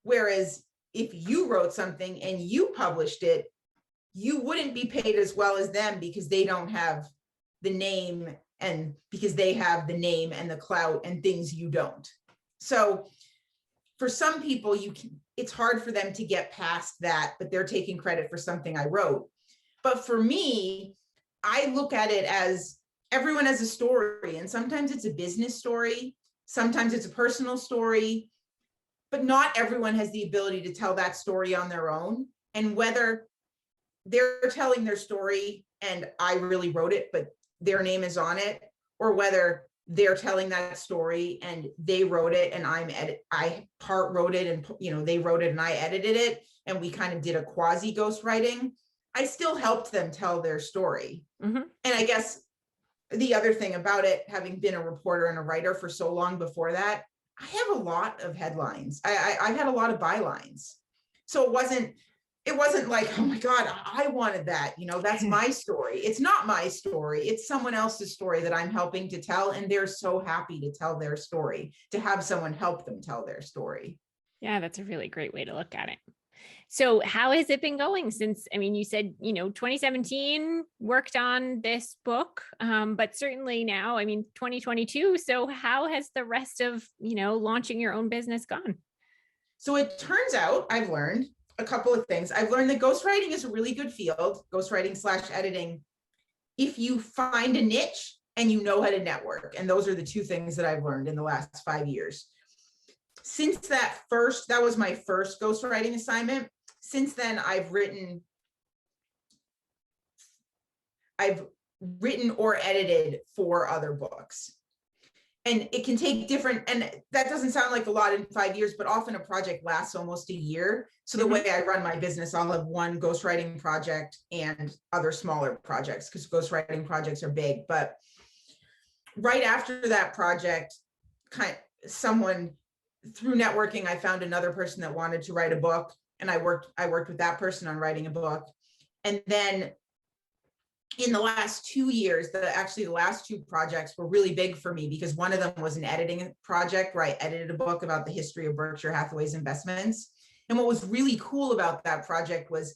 Whereas if you wrote something and you published it, you wouldn't be paid as well as them because they don't have the name, and because they have the name and the clout and things you don't. So for some people, it's hard for them to get past that, but they're taking credit for something I wrote. But for me, I look at it as everyone has a story, and sometimes it's a business story, sometimes it's a personal story, but not everyone has the ability to tell that story on their own. And whether they're telling their story and I really wrote it, but their name is on it, or whether they're telling that story and they wrote it and I part wrote it, and they wrote it and I edited it, and we kind of did a quasi ghostwriting. I still helped them tell their story. Mm-hmm. And I guess the other thing about it, having been a reporter and a writer for so long before that, I have a lot of headlines. I had a lot of bylines. So it wasn't like, oh my God, I wanted that. That's my story. It's not my story. It's someone else's story that I'm helping to tell. And they're so happy to tell their story, to have someone help them tell their story. Yeah, that's a really great way to look at it. So how has it been going since, you said, 2017 worked on this book, but certainly now, 2022. So how has the rest of, launching your own business gone? So it turns out I've learned a couple of things. I've learned that ghostwriting is a really good field, ghostwriting/editing, if you find a niche and you know how to network. And those are the two things that I've learned in the last 5 years. Since that was my first ghostwriting assignment. Since then, I've written or edited 4 other books. And it can take different, and that doesn't sound like a lot in 5 years, but often a project lasts almost a year. So the way I run my business, I'll have one ghostwriting project and other smaller projects, because ghostwriting projects are big. But right after that project, someone through networking, I found another person that wanted to write a book, and I worked with that person on writing a book. And then in the last 2 years, the last 2 projects were really big for me, because one of them was an editing project where I edited a book about the history of Berkshire Hathaway's investments. And what was really cool about that project was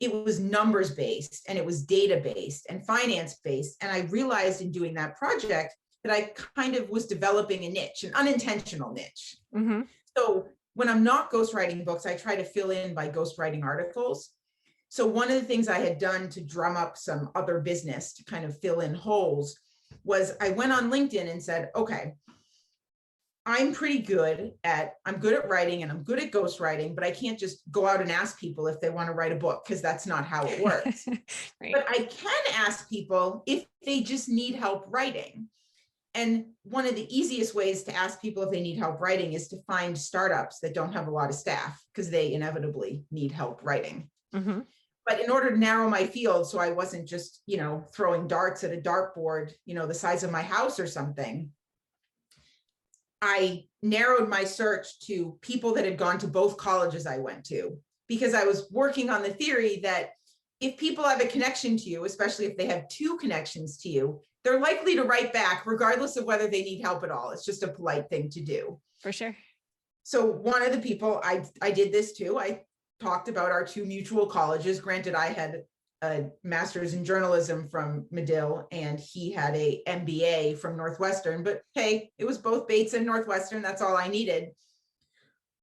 it was numbers based, and it was data based and finance based. And I realized in doing that project that I kind of was developing a niche, an unintentional niche. Mm-hmm. So when I'm not ghostwriting books, I try to fill in by ghostwriting articles. So one of the things I had done to drum up some other business to kind of fill in holes was I went on LinkedIn and said, okay, I'm good at writing and I'm good at ghostwriting, but I can't just go out and ask people if they want to write a book, because that's not how it works. Right. But I can ask people if they just need help writing. And one of the easiest ways to ask people if they need help writing is to find startups that don't have a lot of staff, because they inevitably need help writing. Mm-hmm. But in order to narrow my field, so I wasn't just, throwing darts at a dartboard, the size of my house or something, I narrowed my search to people that had gone to both colleges I went to, because I was working on the theory that if people have a connection to you, especially if they have 2 connections to you, they're likely to write back regardless of whether they need help at all. It's just a polite thing to do. For sure. So one of the people, I did this too. I talked about our 2 mutual colleges. Granted, I had a master's in journalism from Medill, and he had a MBA from Northwestern, but hey, it was both Bates and Northwestern. That's all I needed.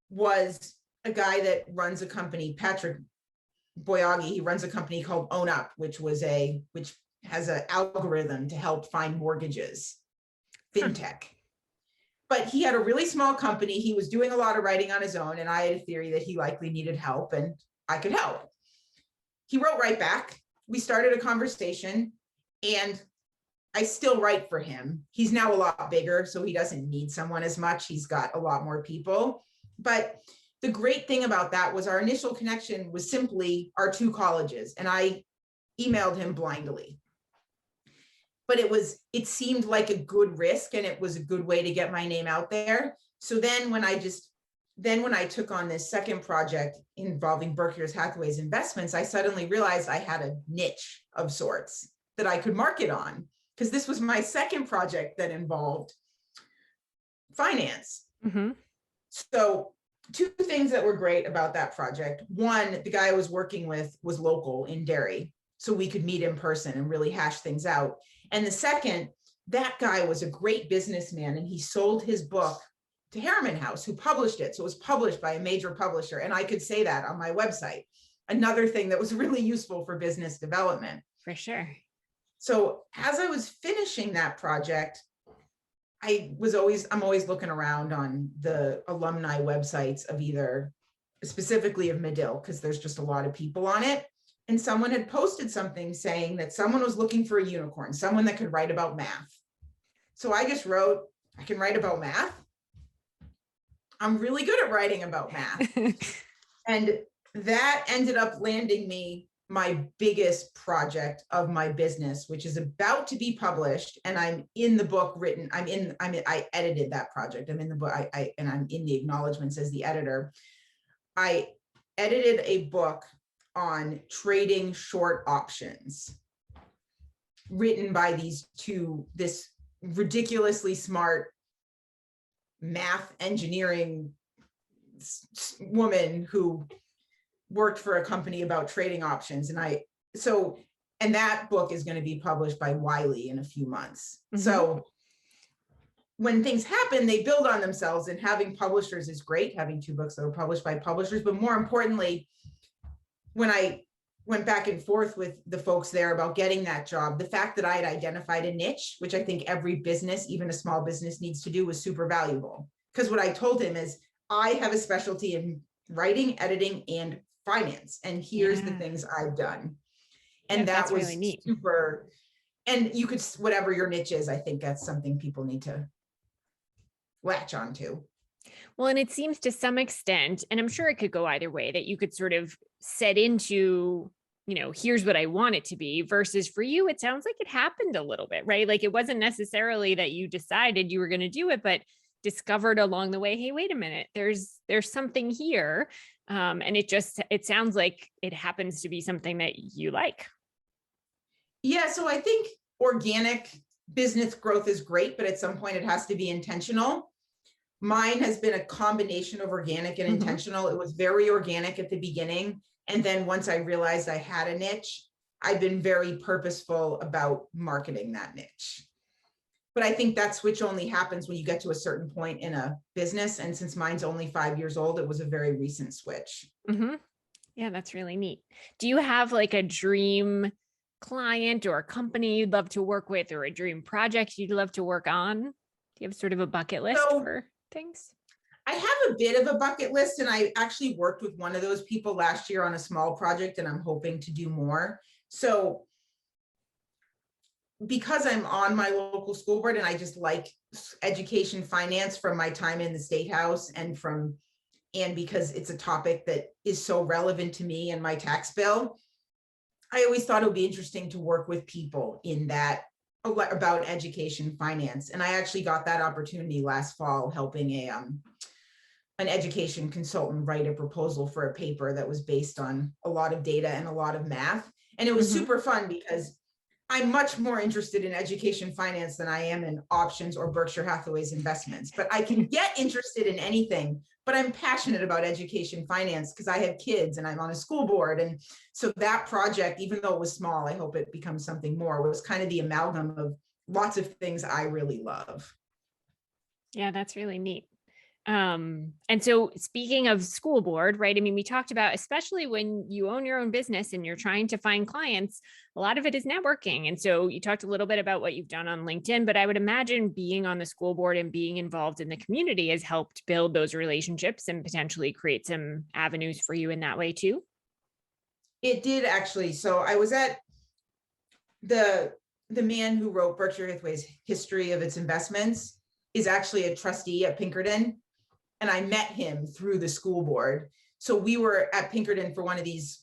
Was a guy that runs a company, Patrick Boyagi. He runs a company called Own Up, which has an algorithm to help find mortgages, fintech. But he had a really small company. He was doing a lot of writing on his own, and I had a theory that he likely needed help and I could help. He wrote right back. We started a conversation, and I still write for him. He's now a lot bigger, so he doesn't need someone as much. He's got a lot more people. But the great thing about that was our initial connection was simply our two colleges, and I emailed him blindly. But it seemed like a good risk, and it was a good way to get my name out there. So then when I took on this second project involving Berkshire Hathaway's investments, I suddenly realized I had a niche of sorts that I could market on, because this was my second project that involved finance. Mm-hmm. So two things that were great about that project. One, the guy I was working with was local in Derry, so we could meet in person and really hash things out. And the second, that guy was a great businessman, and he sold his book to Harriman House, who published it. So it was published by a major publisher, and I could say that on my website. Another thing that was really useful for business development. For sure. So as I was finishing that project, I'm always looking around on the alumni websites of either, specifically of Medill, because there's just a lot of people on it. And someone had posted something saying that someone was looking for a unicorn, someone that could write about math. So I just wrote, I can write about math. I'm really good at writing about math. And that ended up landing me my biggest project of my business, which is about to be published. And I'm in the book written, I edited that project. I'm in the book, and I'm in the acknowledgements as the editor. I edited a book on trading short options, written by this ridiculously smart math engineering woman who worked for a company about trading options. And that book is going to be published by Wiley in a few months. Mm-hmm. So when things happen, they build on themselves, and having publishers is great, having two books that are published by publishers. But more importantly, when I went back and forth with the folks there about getting that job, the fact that I had identified a niche, which I think every business, even a small business, needs to do, was super valuable. Because what I told him is, I have a specialty in writing, editing, and finance, and here's the things I've done. And that was really neat. Super. And you could, whatever your niche is, I think that's something people need to latch onto. Well, and it seems to some extent, and I'm sure it could go either way, that you could sort of set into, here's what I want it to be, versus for you, it sounds like it happened a little bit, right? Like it wasn't necessarily that you decided you were going to do it, but discovered along the way, hey, wait a minute, there's something here. And it sounds like it happens to be something that you like. Yeah. So I think organic business growth is great, but at some point it has to be intentional. Mine has been a combination of organic and intentional. It was very organic at the beginning. And then once I realized I had a niche, I've been very purposeful about marketing that niche. But I think that switch only happens when you get to a certain point in a business. And since mine's only 5 years old, it was a very recent switch. Mm-hmm. Yeah, that's really neat. Do you have like a dream client or a company you'd love to work with, or a dream project you'd love to work on? Do you have sort of a bucket list for things? I have a bit of a bucket list, and I actually worked with one of those people last year on a small project, and I'm hoping to do more. So because I'm on my local school board, and I just like education finance from my time in the State House, and because it's a topic that is so relevant to me and my tax bill, I always thought it would be interesting to work with people in that about education finance. And I actually got that opportunity last fall, helping an education consultant write a proposal for a paper that was based on a lot of data and a lot of math. And it was super fun, because I'm much more interested in education finance than I am in options or Berkshire Hathaway's investments. But I can get interested in anything, but I'm passionate about education finance because I have kids and I'm on a school board. And so that project, even though it was small, I hope it becomes something more, was kind of the amalgam of lots of things I really love. Yeah, that's really neat. And so speaking of school board, right? I mean, we talked about, especially when you own your own business and you're trying to find clients, a lot of it is networking. And so you talked a little bit about what you've done on LinkedIn, but I would imagine being on the school board and being involved in the community has helped build those relationships and potentially create some avenues for you in that way too. It did, actually. So I was at the man who wrote Berkshire Hathaway's history of its investments is actually a trustee at Pinkerton. And I met him through the school board. So we were at Pinkerton for one of these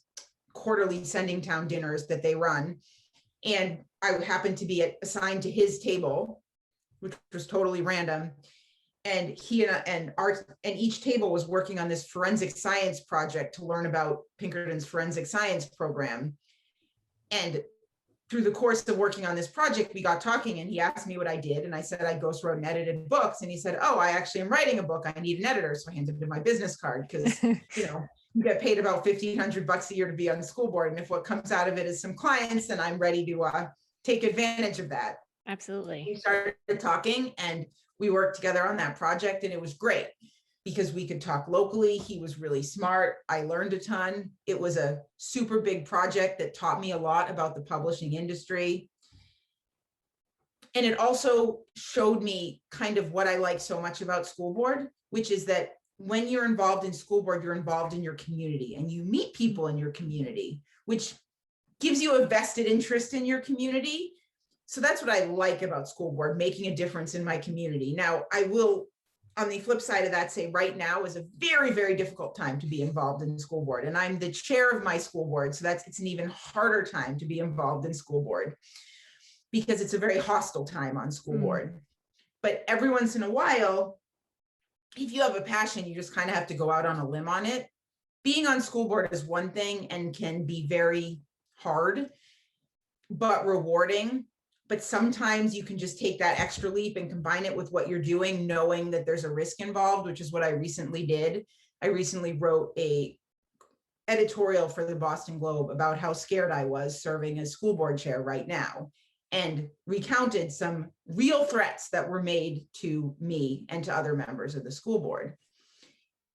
quarterly sending town dinners that they run. And I happened to be assigned to his table, which was totally random. And he and each table was working on this forensic science project to learn about Pinkerton's forensic science program. And through the course of working on this project, we got talking and he asked me what I did. And I said, I ghost wrote and edited books. And he said, oh, I actually am writing a book. I need an editor. So I handed him my business card because, you get paid about $1,500 a year to be on the school board. And if what comes out of it is some clients, then I'm ready to take advantage of that. Absolutely. We started talking and we worked together on that project and it was great because we could talk locally. He was really smart. I learned a ton. It was a super big project that taught me a lot about the publishing industry. And it also showed me kind of what I like so much about school board, which is that when you're involved in school board, you're involved in your community and you meet people in your community, which gives you a vested interest in your community. So that's what I like about school board, making a difference in my community. Now, I will, on the flip side of that, say right now is a very, very difficult time to be involved in school board. And I'm the chair of my school board. So it's an even harder time to be involved in school board because it's a very hostile time on school board. But every once in a while, if you have a passion, you just kind of have to go out on a limb on it. Being on school board is one thing and can be very hard, but rewarding. But sometimes you can just take that extra leap and combine it with what you're doing, knowing that there's a risk involved, which is what I recently did. I recently wrote a editorial for the Boston Globe about how scared I was serving as school board chair right now, and recounted some real threats that were made to me and to other members of the school board.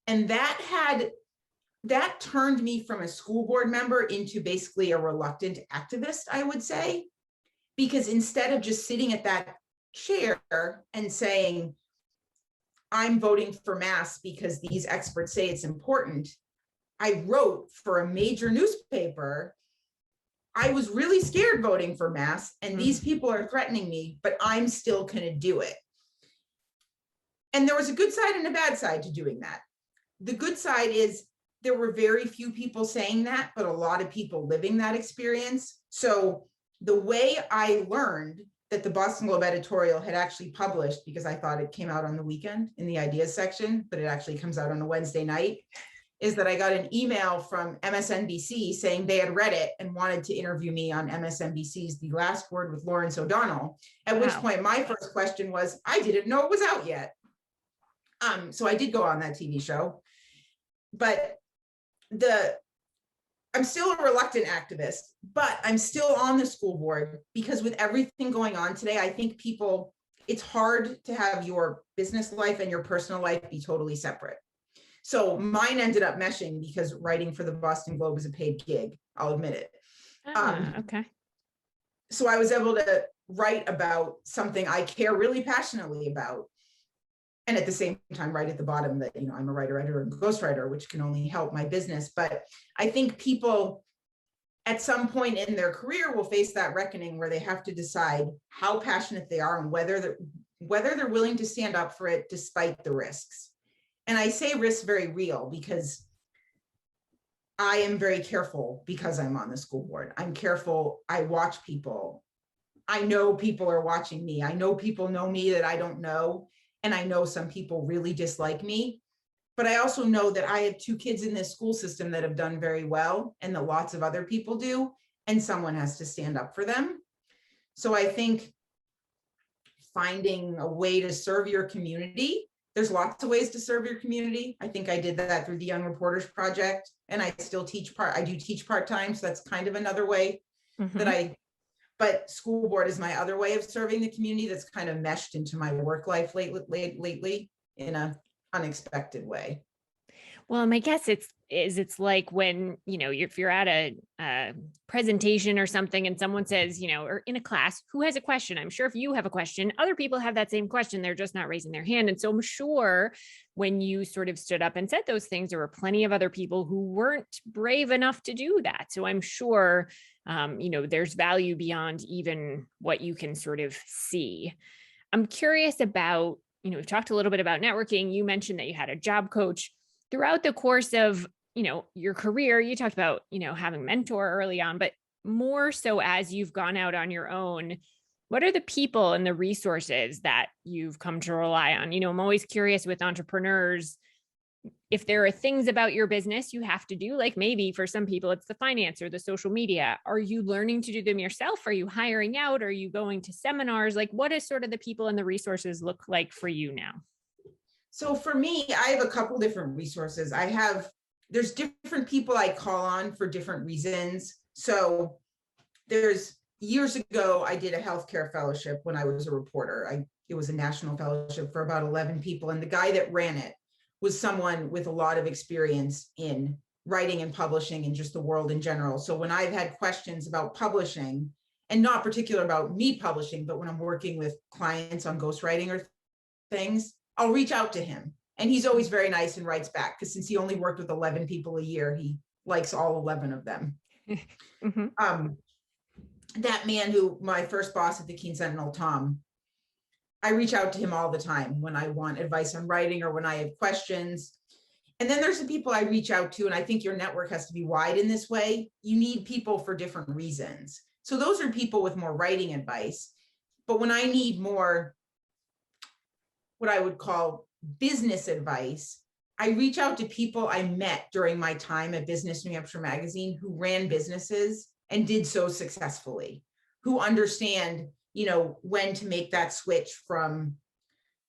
And that turned me from a school board member into basically a reluctant activist, I would say, because instead of just sitting at that chair and saying, I'm voting for masks because these experts say it's important, I wrote for a major newspaper. I was really scared voting for masks and these people are threatening me, but I'm still gonna do it. And there was a good side and a bad side to doing that. The good side is there were very few people saying that, but a lot of people living that experience. So the way I learned that the Boston Globe editorial had actually published, because I thought it came out on the weekend in the ideas section, but it actually comes out on a Wednesday night, is that I got an email from MSNBC saying they had read it and wanted to interview me on MSNBC's The Last Word with Lawrence O'Donnell, at which point my first question was, I didn't know it was out yet. So I did go on that TV show, but I'm still a reluctant activist, but I'm still on the school board because with everything going on today, I think it's hard to have your business life and your personal life be totally separate. So mine ended up meshing because writing for the Boston Globe is a paid gig. I'll admit it. Okay. So I was able to write about something I care really passionately about. And at the same time, right at the bottom that, I'm a writer, editor, and ghostwriter, which can only help my business. But I think people at some point in their career will face that reckoning where they have to decide how passionate they are and whether they're willing to stand up for it despite the risks. And I say risks very real because I am very careful because I'm on the school board. I'm careful. I watch people. I know people are watching me. I know people know me that I don't know. And I know some people really dislike me. But I also know that I have 2 kids in this school system that have done very well and that lots of other people do. And someone has to stand up for them. So I think finding a way to serve your community, there's lots of ways to serve your community. I think I did that through the Young Reporters Project, and I still I do teach part-time. So that's kind of another way but school board is my other way of serving the community that's kind of meshed into my work life lately in an unexpected way. Well, my guess it's like when, if you're at a presentation or something and someone says, or in a class, who has a question? I'm sure if you have a question, other people have that same question. They're just not raising their hand. And so I'm sure when you sort of stood up and said those things, there were plenty of other people who weren't brave enough to do that. So I'm sure There's value beyond even what you can sort of see. I'm curious about, we've talked a little bit about networking. You mentioned that you had a job coach throughout the course of, your career. You talked about, having a mentor early on, but more so as you've gone out on your own, what are the people and the resources that you've come to rely on? I'm always curious with entrepreneurs, if there are things about your business you have to do, like maybe for some people it's the finance or the social media, are you learning to do them yourself? Are you hiring out? Are you going to seminars? Like, what is sort of the people and the resources look like for you now? So for me, I have a couple different resources. There's different people I call on for different reasons. So years ago, I did a healthcare fellowship when I was a reporter. It was a national fellowship for about 11 people. And the guy that ran it was someone with a lot of experience in writing and publishing and just the world in general. So when I've had questions about publishing, and not particular about me publishing, but when I'm working with clients on ghostwriting or things, I'll reach out to him. And he's always very nice and writes back, because since he only worked with 11 people a year, he likes all 11 of them. Mm-hmm. That man who, my first boss at the Keene Sentinel, Tom, I reach out to him all the time when I want advice on writing or when I have questions. And then there's the people I reach out to, and I think your network has to be wide in this way. You need people for different reasons. So those are people with more writing advice. But when I need more, what I would call business advice, I reach out to people I met during my time at Business New Hampshire Magazine who ran businesses and did so successfully, who understand, when to make that switch from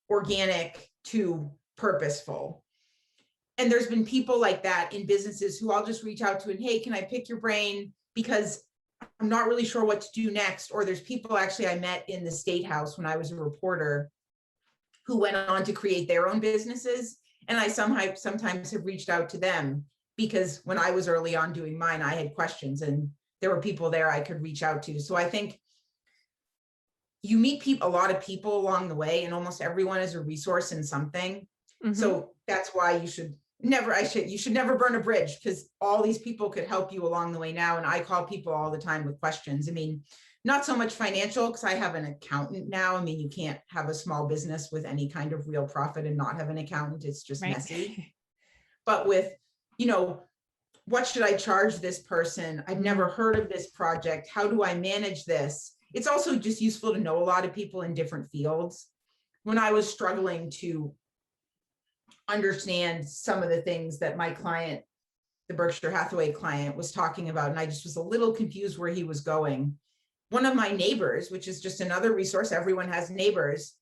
organic to purposeful. And there's been people like that in businesses who I'll just reach out to and, hey, can I pick your brain? Because I'm not really sure what to do next. Or there's people actually I met in the State House when I was a reporter who went on to create their own businesses. And I sometimes have reached out to them because when I was early on doing mine, I had questions and there were people there I could reach out to. So I think you meet a lot of people along the way, and almost everyone is a resource in something. Mm-hmm. So that's why you should never burn a bridge, because all these people could help you along the way now. And I call people all the time with questions. I mean, not so much financial, because I have an accountant now. I mean, you can't have a small business with any kind of real profit and not have an accountant. It's just right. Messy. But with, what should I charge this person? I've never heard of this project. How do I manage this? It's also just useful to know a lot of people in different fields. When I was struggling to understand some of the things that my client, the Berkshire Hathaway client, was talking about, and I just was a little confused where he was going. One of my neighbors, which is just another resource, everyone has neighbors,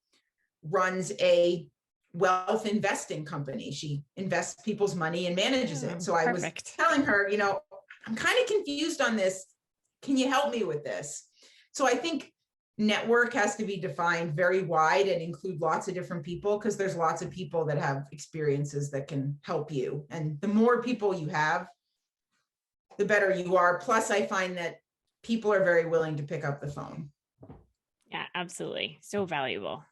runs a wealth investing company. She invests people's money and manages it. So I was telling her, I'm kind of confused on this. Can you help me with this? So I think network has to be defined very wide and include lots of different people, because there's lots of people that have experiences that can help you. And the more people you have, the better you are. Plus, I find that people are very willing to pick up the phone. Yeah, absolutely. So valuable.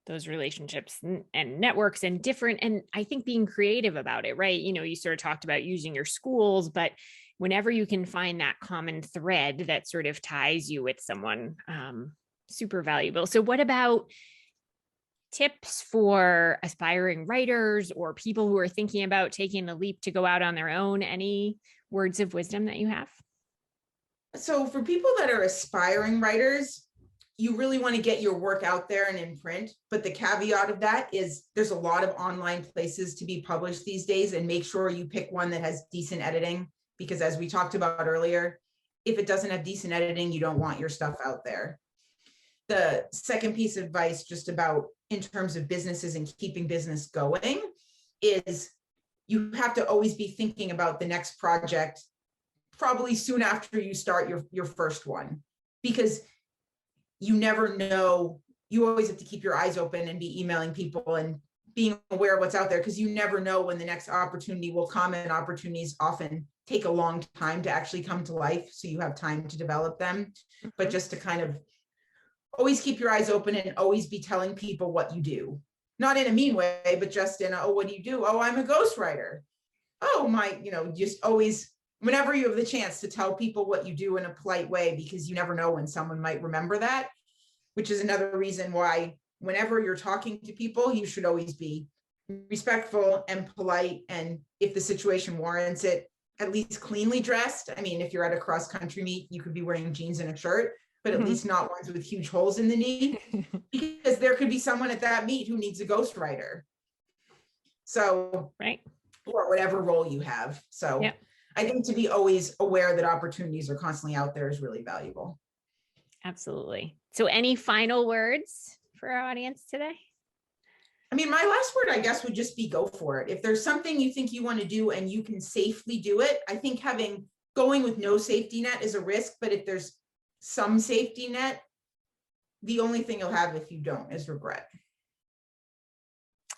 Those relationships and networks and different, and I think being creative about it, right? You sort of talked about using your schools, but whenever you can find that common thread that sort of ties you with someone, super valuable. So what about tips for aspiring writers or people who are thinking about taking the leap to go out on their own? Any words of wisdom that you have? So for people that are aspiring writers, you really want to get your work out there and in print. But the caveat of that is there's a lot of online places to be published these days, and make sure you pick one that has decent editing, because as we talked about earlier, if it doesn't have decent editing, you don't want your stuff out there. The second piece of advice, just about in terms of businesses and keeping business going, is you have to always be thinking about the next project, probably soon after you start your first one, because you never know. You always have to keep your eyes open and be emailing people and being aware of what's out there, because you never know when the next opportunity will come, and opportunities often take a long time to actually come to life. So you have time to develop them. But just to kind of always keep your eyes open and always be telling people what you do, not in a mean way, but just in a, oh, what do you do? Oh, I'm a ghostwriter. Oh, just always whenever you have the chance to tell people what you do in a polite way, because you never know when someone might remember that, which is another reason why whenever you're talking to people, you should always be respectful and polite. And if the situation warrants it, at least cleanly dressed. I mean, if you're at a cross-country meet, you could be wearing jeans and a shirt, but at least not ones with huge holes in the knee, because there could be someone at that meet who needs a ghostwriter. So, right. Or whatever role you have. So I think to be always aware that opportunities are constantly out there is really valuable. Absolutely. So any final words for our audience today? I mean, my last word, I guess, would just be go for it. If there's something you think you want to do and you can safely do it, I think going with no safety net is a risk, but if there's some safety net, the only thing you'll have if you don't is regret.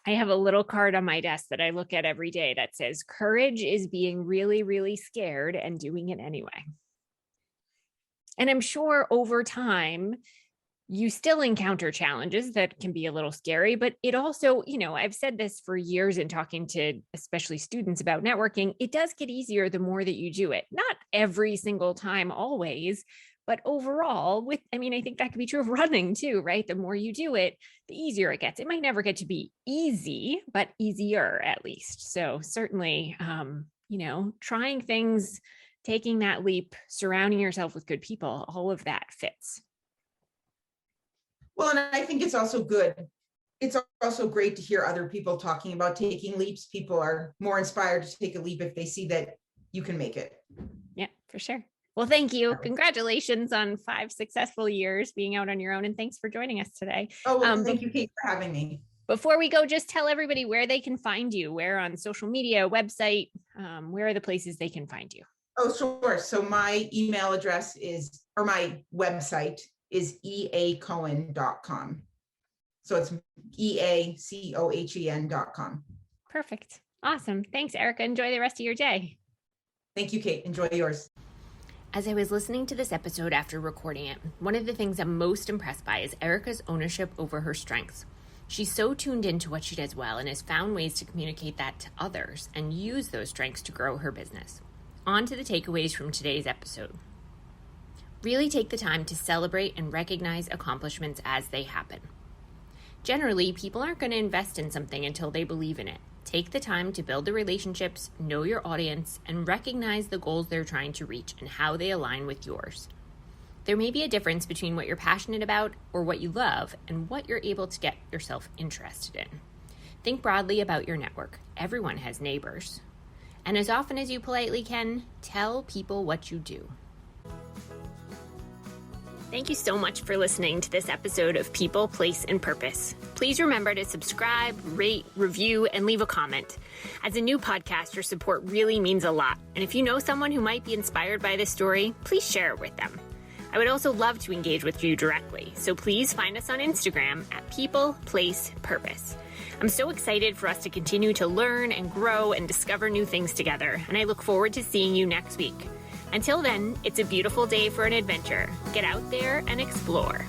I have a little card on my desk that I look at every day that says, courage is being really, really scared and doing it anyway. And I'm sure over time, you still encounter challenges that can be a little scary, but it also, I've said this for years in talking to especially students about networking, it does get easier the more that you do it. Not every single time, always, but overall I think that could be true of running too, right? The more you do it, the easier it gets. It might never get to be easy, but easier at least. So certainly, trying things, taking that leap, surrounding yourself with good people, all of that fits. Well, and I think it's also good. It's also great to hear other people talking about taking leaps. People are more inspired to take a leap if they see that you can make it. Yeah, for sure. Well, thank you. Congratulations on 5 successful years being out on your own. And thanks for joining us today. Oh, well, thank you, Kate, for having me. Before we go, just tell everybody where they can find you, where on social media, website, where are the places they can find you? Oh, sure. So my email address my website is eacohen.com. So it's eacohen.com. Perfect. Awesome. Thanks, Erika. Enjoy the rest of your day. Thank you, Kate. Enjoy yours. As I was listening to this episode after recording it, one of the things I'm most impressed by is Erika's ownership over her strengths. She's so tuned into what she does well and has found ways to communicate that to others and use those strengths to grow her business. On to the takeaways from today's episode. Really take the time to celebrate and recognize accomplishments as they happen. Generally, people aren't going to invest in something until they believe in it. Take the time to build the relationships, know your audience, and recognize the goals they're trying to reach and how they align with yours. There may be a difference between what you're passionate about or what you love and what you're able to get yourself interested in. Think broadly about your network. Everyone has neighbors. And as often as you politely can, tell people what you do. Thank you so much for listening to this episode of People, Place, and Purpose. Please remember to subscribe, rate, review, and leave a comment. As a new podcast, your support really means a lot. And if you know someone who might be inspired by this story, please share it with them. I would also love to engage with you directly, so please find us on Instagram at People, Place, Purpose. I'm so excited for us to continue to learn and grow and discover new things together, and I look forward to seeing you next week. Until then, it's a beautiful day for an adventure. Get out there and explore.